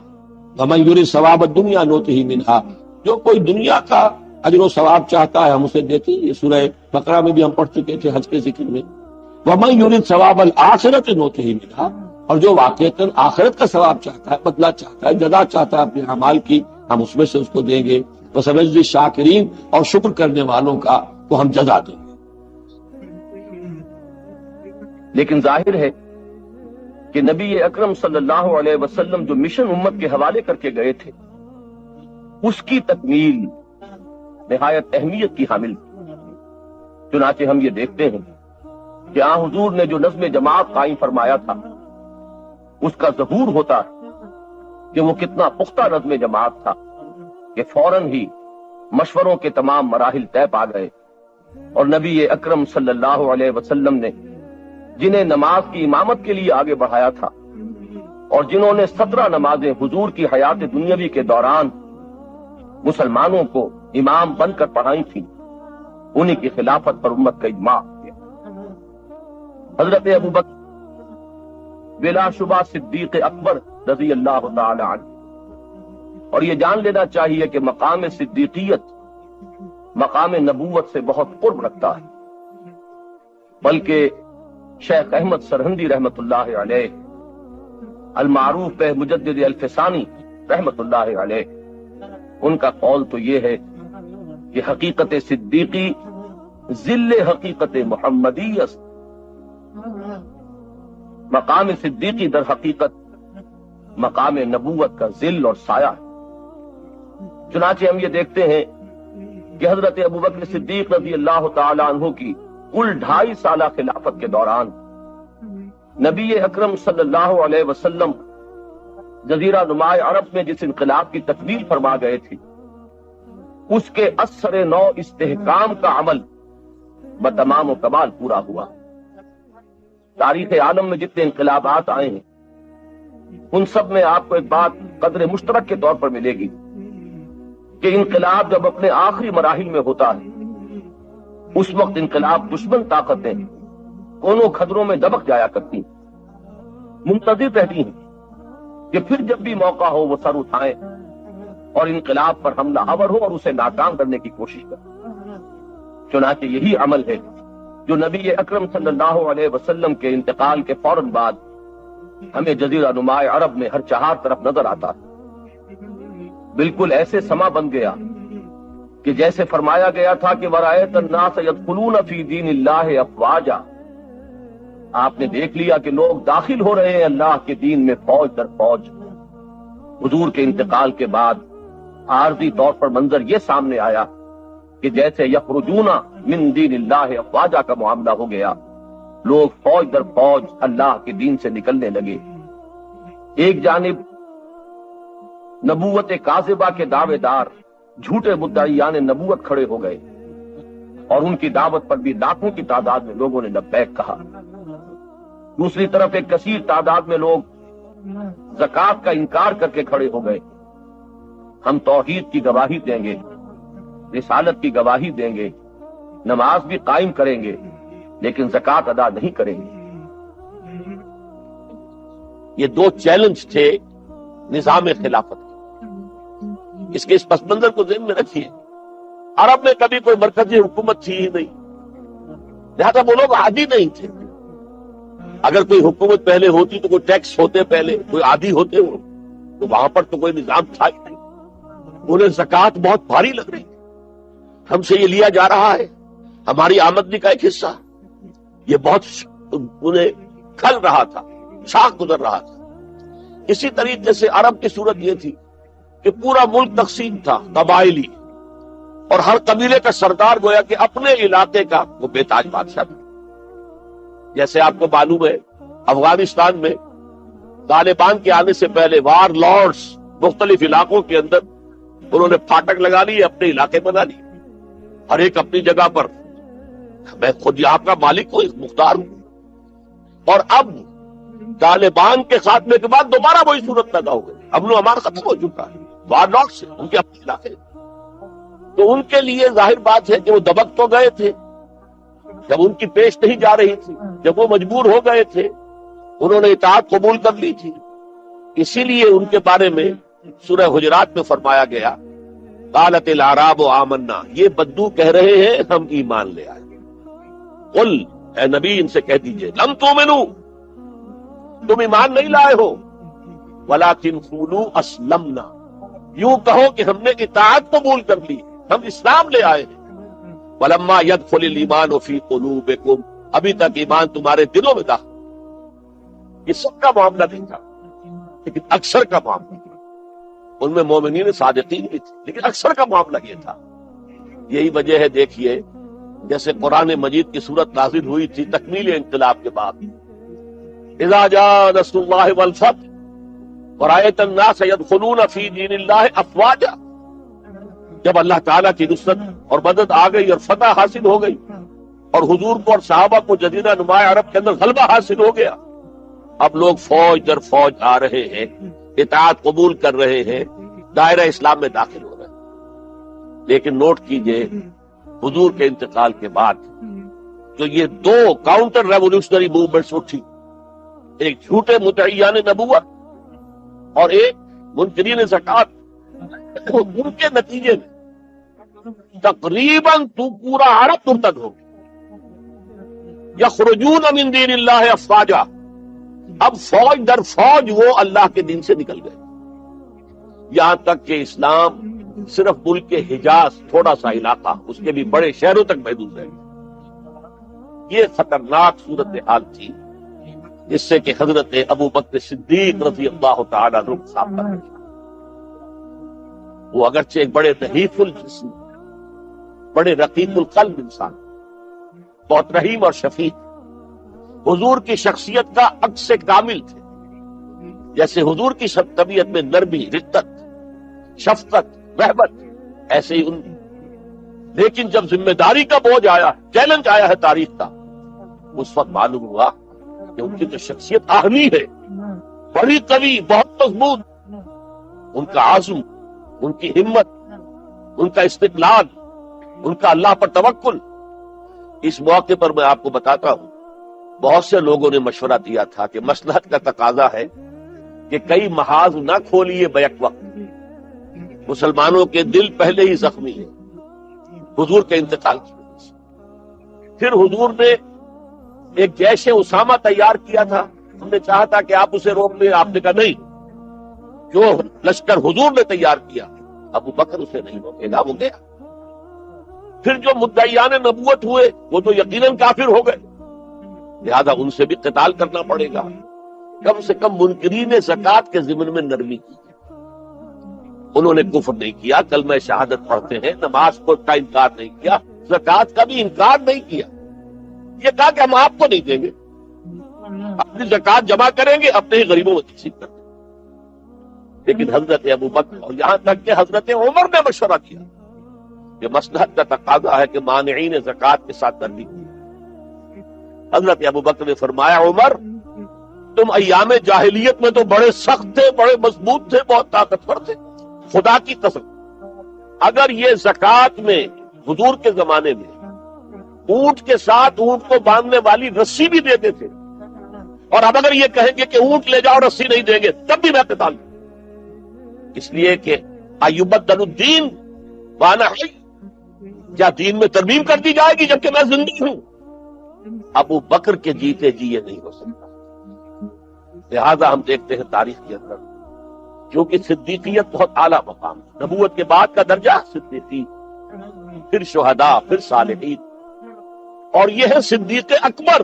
ومن يريد ثواب الدنيا نؤته منها، جو کوئی دنیا کا اجر و ثواب چاہتا ہے ہم اسے دیتے ہیں۔ یہ سورہ بقرہ میں بھی ہم پڑھ چکے تھے حج کے ذکر میں۔ ومن يريد ثواب الآخرة نؤته منها، اور جو واقعتاً آخرت کا ثواب چاہتا ہے، بدلہ چاہتا ہے، جزا چاہتا ہے اپنے اعمال کی، ہم اس میں سے اس کو دیں گے۔ وسنجزی الشاکرین، اور شکر کرنے والوں کا تو ہم جزا دیں گے۔ لیکن ظاہر ہے کہ نبی اکرم صلی اللہ علیہ وسلم جو مشن امت کے حوالے کر کے گئے تھے، اس کی تکمیل نہایت اہمیت کی حامل تھی۔ چنانچہ ہم یہ دیکھتے ہیں کہ آن حضور نے جو نظم جماعت قائم فرمایا تھا، اس کا ظہور ہوتا ہے کہ وہ کتنا پختہ نظم جماعت تھا کہ فوراً ہی مشوروں کے تمام مراحل طے پا گئے، اور نبی اکرم صلی اللہ علیہ وسلم نے جنہیں نماز کی امامت کے لیے آگے بڑھایا تھا، اور جنہوں نے 17 نمازیں حضور کی حیات دنیاوی کے دوران مسلمانوں کو امام بن کر پڑھائی تھیں، انہی کی خلافت پر امت کا اجماع کیا۔ حضرت ابوبکر بلا شبہ صدیق اکبر رضی اللہ تعالی عنہ، اور یہ جان لینا چاہیے کہ مقام صدیقیت مقام نبوت سے بہت قرب رکھتا ہے، بلکہ شیخ احمد سرہندی رحمت اللہ علیہ، المعروف بہ مجدد الفسانی رحمت اللہ علیہ، ان کا قول تو یہ ہے کہ حقیقت صدیقی ذل حقیقت محمدیت، مقام صدیقی در حقیقت مقام نبوت کا ذل اور سایہ۔ چنانچہ ہم یہ دیکھتے ہیں کہ حضرت ابوبکر صدیق رضی اللہ تعالی عنہ کی کل 2.5 سالہ خلافت کے دوران نبی اکرم صلی اللہ علیہ وسلم جزیرہ نماء عرب میں جس انقلاب کی تکمیل فرما گئے تھے، اس کے اثر نو استحکام کا عمل بتمام و کمال پورا ہوا۔ تاریخ عالم میں جتنے انقلابات آئے ہیں، ان سب میں آپ کو ایک بات قدر مشترک کے طور پر ملے گی کہ انقلاب جب اپنے آخری مراحل میں ہوتا ہے، اس وقت انقلاب دشمن طاقتیں کونوں کھدروں میں دبک جایا کرتی ہیں، منتظر رہتی ہیں کہ پھر جب بھی موقع ہو وہ سر اٹھائیں اور انقلاب پر حملہ آور ہو اور اسے ناکام کرنے کی کوشش کریں۔ چنانچہ یہی عمل ہے جو نبی اکرم صلی اللہ علیہ وسلم کے انتقال کے فوراً بعد ہمیں جزیرہ نماء عرب میں ہر چہار طرف نظر آتا ہے۔ بالکل ایسے سما بن گیا کہ جیسے فرمایا گیا تھا کہ وَرَأَيْتَ النَّاسَ يَدْخُلُونَ فِي دِينِ اللَّهِ أَفْوَاجًا، آپ نے دیکھ لیا کہ لوگ داخل ہو رہے ہیں اللہ کے دین میں فوج در فوج۔ حضور کے انتقال کے بعد عارضی طور پر منظر یہ سامنے آیا کہ جیسے یخرجون من دین اللہ افواجا کا معاملہ ہو گیا، لوگ فوج در فوج اللہ کے دین سے نکلنے لگے۔ ایک جانب نبوت کاذبہ کے دعوے دار جھوٹے مدعیان نبوت کھڑے ہو گئے، اور ان کی دعوت پر بھی لاکھوں کی تعداد میں لوگوں نے لبیک کہا۔ دوسری طرف ایک کثیر تعداد میں لوگ زکوٰۃ کا انکار کر کے کھڑے ہو گئے، ہم توحید کی گواہی دیں گے، رسالت کی گواہی دیں گے، نماز بھی قائم کریں گے، لیکن زکوٰۃ ادا نہیں کریں گے۔ یہ 2 چیلنج تھے نظام خلافت کے۔ اس کے اس پس منظر کو ذہن میں رکھیے، عرب میں کبھی کوئی مرکزی حکومت تھی ہی نہیں، لہذا وہ لوگ عادی نہیں تھے۔ اگر کوئی حکومت پہلے ہوتی تو کوئی ٹیکس ہوتے، پہلے کوئی عادی ہوتے ہو، تو وہاں پر تو کوئی نظام تھا ہی نہیں۔ انہیں زکوٰۃ بہت بھاری لگ رہی تھی، ہم سے یہ لیا جا رہا ہے، ہماری آمدنی کا ایک حصہ، یہ بہت انہیں کھل رہا تھا، شاخ گزر رہا تھا۔ اسی طریقے سے عرب کی صورت یہ تھی کہ پورا ملک تقسیم تھا، قبائلی، اور ہر قبیلے کا سردار گویا کہ اپنے علاقے کا وہ بے تاج بادشاہ تھا۔ جیسے آپ کو معلوم ہے افغانستان میں طالبان کے آنے سے پہلے وار لارڈز مختلف علاقوں کے اندر انہوں نے پھاٹک لگا لی، اپنے علاقے بنا لی، ہر ایک اپنی جگہ پر، میں خود یہاں کا مالک ہوں، مختار ہوں۔ اور اب طالبان کے خاتمے کے بعد دوبارہ وہی صورت پیدا ہو گئی، امن و امان ختم ہو چکا ہے، وارلارڈ سے ان کے اپنے علاقے، تو ان کے لیے ظاہر بات ہے کہ وہ دبک تو گئے تھے جب ان کی پیش نہیں جا رہی تھی، جب وہ مجبور ہو گئے تھے، انہوں نے اطاعت قبول کر لی تھی، اسی لیے ان کے بارے میں سورہ حجرات میں فرمایا گیا قالت الاعراب آمنا، یہ بدو کہہ رہے ہیں ہم ایمان لے آئے، قل اے نبی ان سے کہہ دیجئے لم تؤمنوا، تم ایمان نہیں لائے ہو، ولکن قولوا اسلمنا، یوں کہو کہ ہم نے اطاعت قبول کر لی، ہم اسلام لے آئے ہیں، ولما يدخل الايمان في قلوبكم، ابھی تک ایمان تمہارے دلوں میں داخل، یہ سب کا معاملہ نہیں تھا لیکن اکثر کا معاملہ، ان میں مومنین صادقین بھی تھے لیکن اکثر کا معاملہ یہ تھا۔ یہی وجہ ہے، دیکھیے جیسے قرآن مجید کی صورت نازل ہوئی تھی تکمیل انقلاب کے بعد، اذا جاء نصر اللہ والفتح ورأیت الناس يدخلون فی دین اللہ افواجا، جب اللہ تعالیٰ کی نصرت اور مدد آ گئی اور فتح حاصل ہو گئی اور حضور کو اور صحابہ کو جزیرہ نماء عرب کے اندر غلبہ حاصل ہو گیا، اب لوگ فوج در فوج آ رہے ہیں، اطاعت قبول کر رہے ہیں، دائرہ اسلام میں داخل ہو رہے ہیں۔ لیکن نوٹ کیجئے حضور کے انتقال کے بعد جو یہ دو کاؤنٹر ریولوشنری موومنٹس اٹھی، ایک جھوٹے مدعیان نبوت اور ایک منکرین زکات، ان کے نتیجے میں تقریباً تو پورا عرب مرتد ہو گیا، یخرجون من دین اللہ افواجا، اب فوج در فوج وہ اللہ کے دین سے نکل گئے، یہاں تک کہ اسلام صرف ملک کے حجاز تھوڑا سا علاقہ، اس کے بھی بڑے شہروں تک محدود ہے۔ یہ خطرناک صورتحال تھی جس سے کہ حضرت ابو بکر صدیق رضی اللہ تعالیٰ عنہ صاحب کر رہے تھے۔ وہ اگرچہ ایک بڑے رحیف الجسم، بڑے رقیق القلب انسان، بہت رحیم اور شفیق، حضور کی شخصیت کا عکس کامل تھے، جیسے حضور کی طبیعت میں نرمی، رقت، شفقت، رحمت، ایسے ہی ان، لیکن جب ذمہ داری کا بوجھ آیا، چیلنج آیا ہے تاریخ کا، اس وقت معلوم ہوا کہ ان کی تو شخصیت آہنی ہے، بڑی قوی، بہت مضبوط، ان کا عزم، ان کی ہمت، ان کا استقلال، ان کا اللہ پر توکل۔ اس موقع پر میں آپ کو بتاتا ہوں، بہت سے لوگوں نے مشورہ دیا تھا کہ مصلحت کا تقاضا ہے کہ کئی محاذ نہ کھولیے بیک وقت، مسلمانوں کے دل پہلے ہی زخمی ہیں حضور کے انتقال کی وجہ سے۔ پھر حضور نے ایک جیش اسامہ تیار کیا تھا، ہم نے چاہا تھا کہ آپ اسے روک لیں، آپ نے کہا نہیں، جو لشکر حضور نے تیار کیا ابو بکر اسے نہیں روکے گا، وہ گیا۔ پھر جو مدعیان نبوت ہوئے وہ تو یقیناً کافر ہو گئے، لہذا ان سے بھی قتال کرنا پڑے گا، کم سے کم منکرین زکات کے ضمن میں نرمی کی۔ انہوں نے کفر نہیں کیا، کلمہ شہادت پڑھتے ہیں، نماز کو کا انکار نہیں کیا، زکات کا بھی انکار نہیں کیا، یہ کہا کہ ہم آپ کو نہیں دیں گے، اپنی زکات جمع کریں گے، اپنے ہی غریبوں کو تقسیم کر دیں گے۔ لیکن حضرت ابو بکر اور یہاں تک کہ حضرت عمر نے مشورہ کیا کہ مصلحت کا تقاضا ہے کہ مانعین زکات کے ساتھ نرمی کی۔ حضرت ابو بکر نے فرمایا عمر تم ایام جاہلیت میں تو بڑے سخت تھے، بڑے مضبوط تھے، بہت طاقتور تھے، خدا کی قسم اگر یہ زکات میں حضور کے زمانے میں اونٹ کے ساتھ اونٹ کو باندھنے والی رسی بھی دیتے تھے، اور اب اگر یہ کہیں گے کہ اونٹ لے جاؤ رسی نہیں دیں گے تب بھی میں قتال کروں، اس لیے کہ ایبدل الدین وانا حی، کیا دین میں ترمیم کر دی جائے گی جبکہ میں زندہ ہوں؟ ابو بکر کے جیتے جی یہ نہیں ہو سکتا۔ لہذا ہم دیکھتے ہیں تاریخ کے اندر کیونکہ صدیقیت بہت اعلیٰ مقام ہے، نبوت کے بعد کا درجہ صدیقی، پھر شہداء، پھر صالحین، اور یہ ہے صدیق اکبر،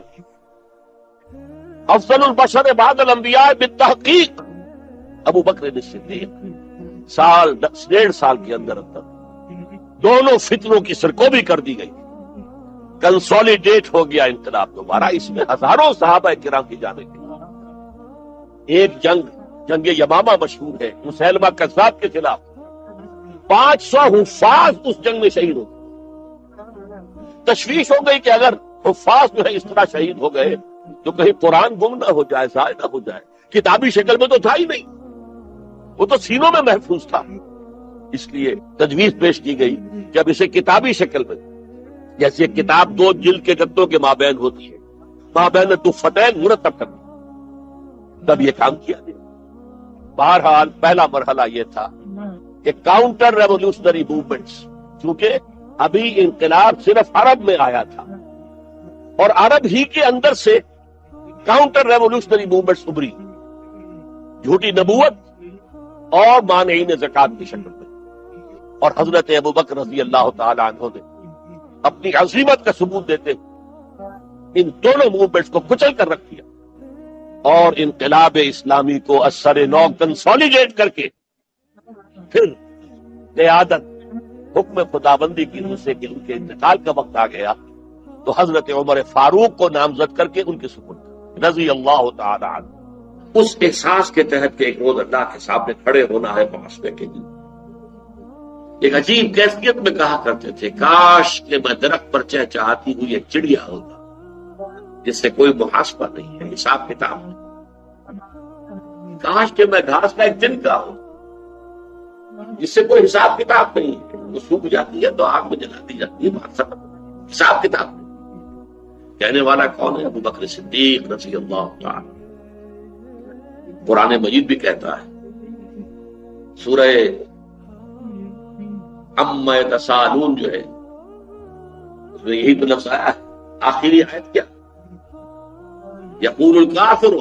افضل البشر بعد الانبیاء بالتحقیق ابو بکر صدیق۔ 1.5 سال کے اندر دونوں فتنوں کی سرکوبی کر دی گئی، کنسولیڈیٹ ہو گیا انقلاب دوبارہ، اس میں ہزاروں صحابہ کرام کی جانیں گئی۔ ایک جنگ یمامہ مشہور ہے، مسیلمہ کذاب کے خلاف 500 حفاظ اس جنگ میں شہید ہو گئے۔ تشویش ہو گئی کہ اگر حفاظ جو ہے اس طرح شہید ہو گئے تو کہیں قرآن گم نہ ہو جائے، ضائع نہ ہو جائے۔ کتابی شکل میں تو تھا ہی نہیں، وہ تو سینوں میں محفوظ تھا، اس لیے تجویز پیش کی گئی کہ اب اسے کتابی شکل میں، جیسے کتاب 2 جلد کے گدوں کے مابین ہوتی ہے، مابین دفتین مرتب کرنا، تب یہ کام کیا گیا۔ بہرحال پہلا مرحلہ یہ تھا کہ کاؤنٹر ریولیوشنری موومنٹس، چونکہ ابھی انقلاب صرف عرب میں آیا تھا اور عرب ہی کے اندر سے کاؤنٹر ریولیوشنری موومنٹس ابری، جھوٹی نبوت اور مانعین زکات کی شکل میں، اور حضرت ابوبکر رضی اللہ تعالی عنہ نے اپنی عظیمت کا ثبوت دیتے ان دونوں موومنٹس کو کچل کر رکھ دیا اور انقلاب اسلامی کو اثر نو کنسولیڈیٹ کر کے پھر قیادت حکم خدابندی کی روح سے کہ ان کے انتقال کا وقت آ گیا تو حضرت عمر فاروق کو نامزد کر کے ان کے سپرد رضی اللہ تعالی عنہ۔ اس احساس کے تحت کہ ایک روز اللہ کے سامنے کھڑے ہونا ہے محاسبے کے لیے، ایک عجیب کیفیت میں کہا کرتے تھے، کاش کہ میں درخت پر چہچہاتی ہوئی ایک چڑیا ہوتا جس سے کوئی محاسبہ نہیں ہے، حساب کتاب نہیں، کاش کہ میں گھاس کا ایک تنکا ہوں جس سے کوئی حساب کتاب نہیں ہے، وہ سوکھ جاتی ہے تو آگ میں جلا دی جاتی ہے، حساب کتاب نہیں۔ کہنے والا کون ہے؟ ابو بکر صدیق رضی اللہ تعالی۔ قرآن مجید بھی کہتا ہے، سورہ عما یتساءلون جو ہے اس میں یہی تو لفظ آیا ہے، آخری آیت کیا؟ یقول الکافر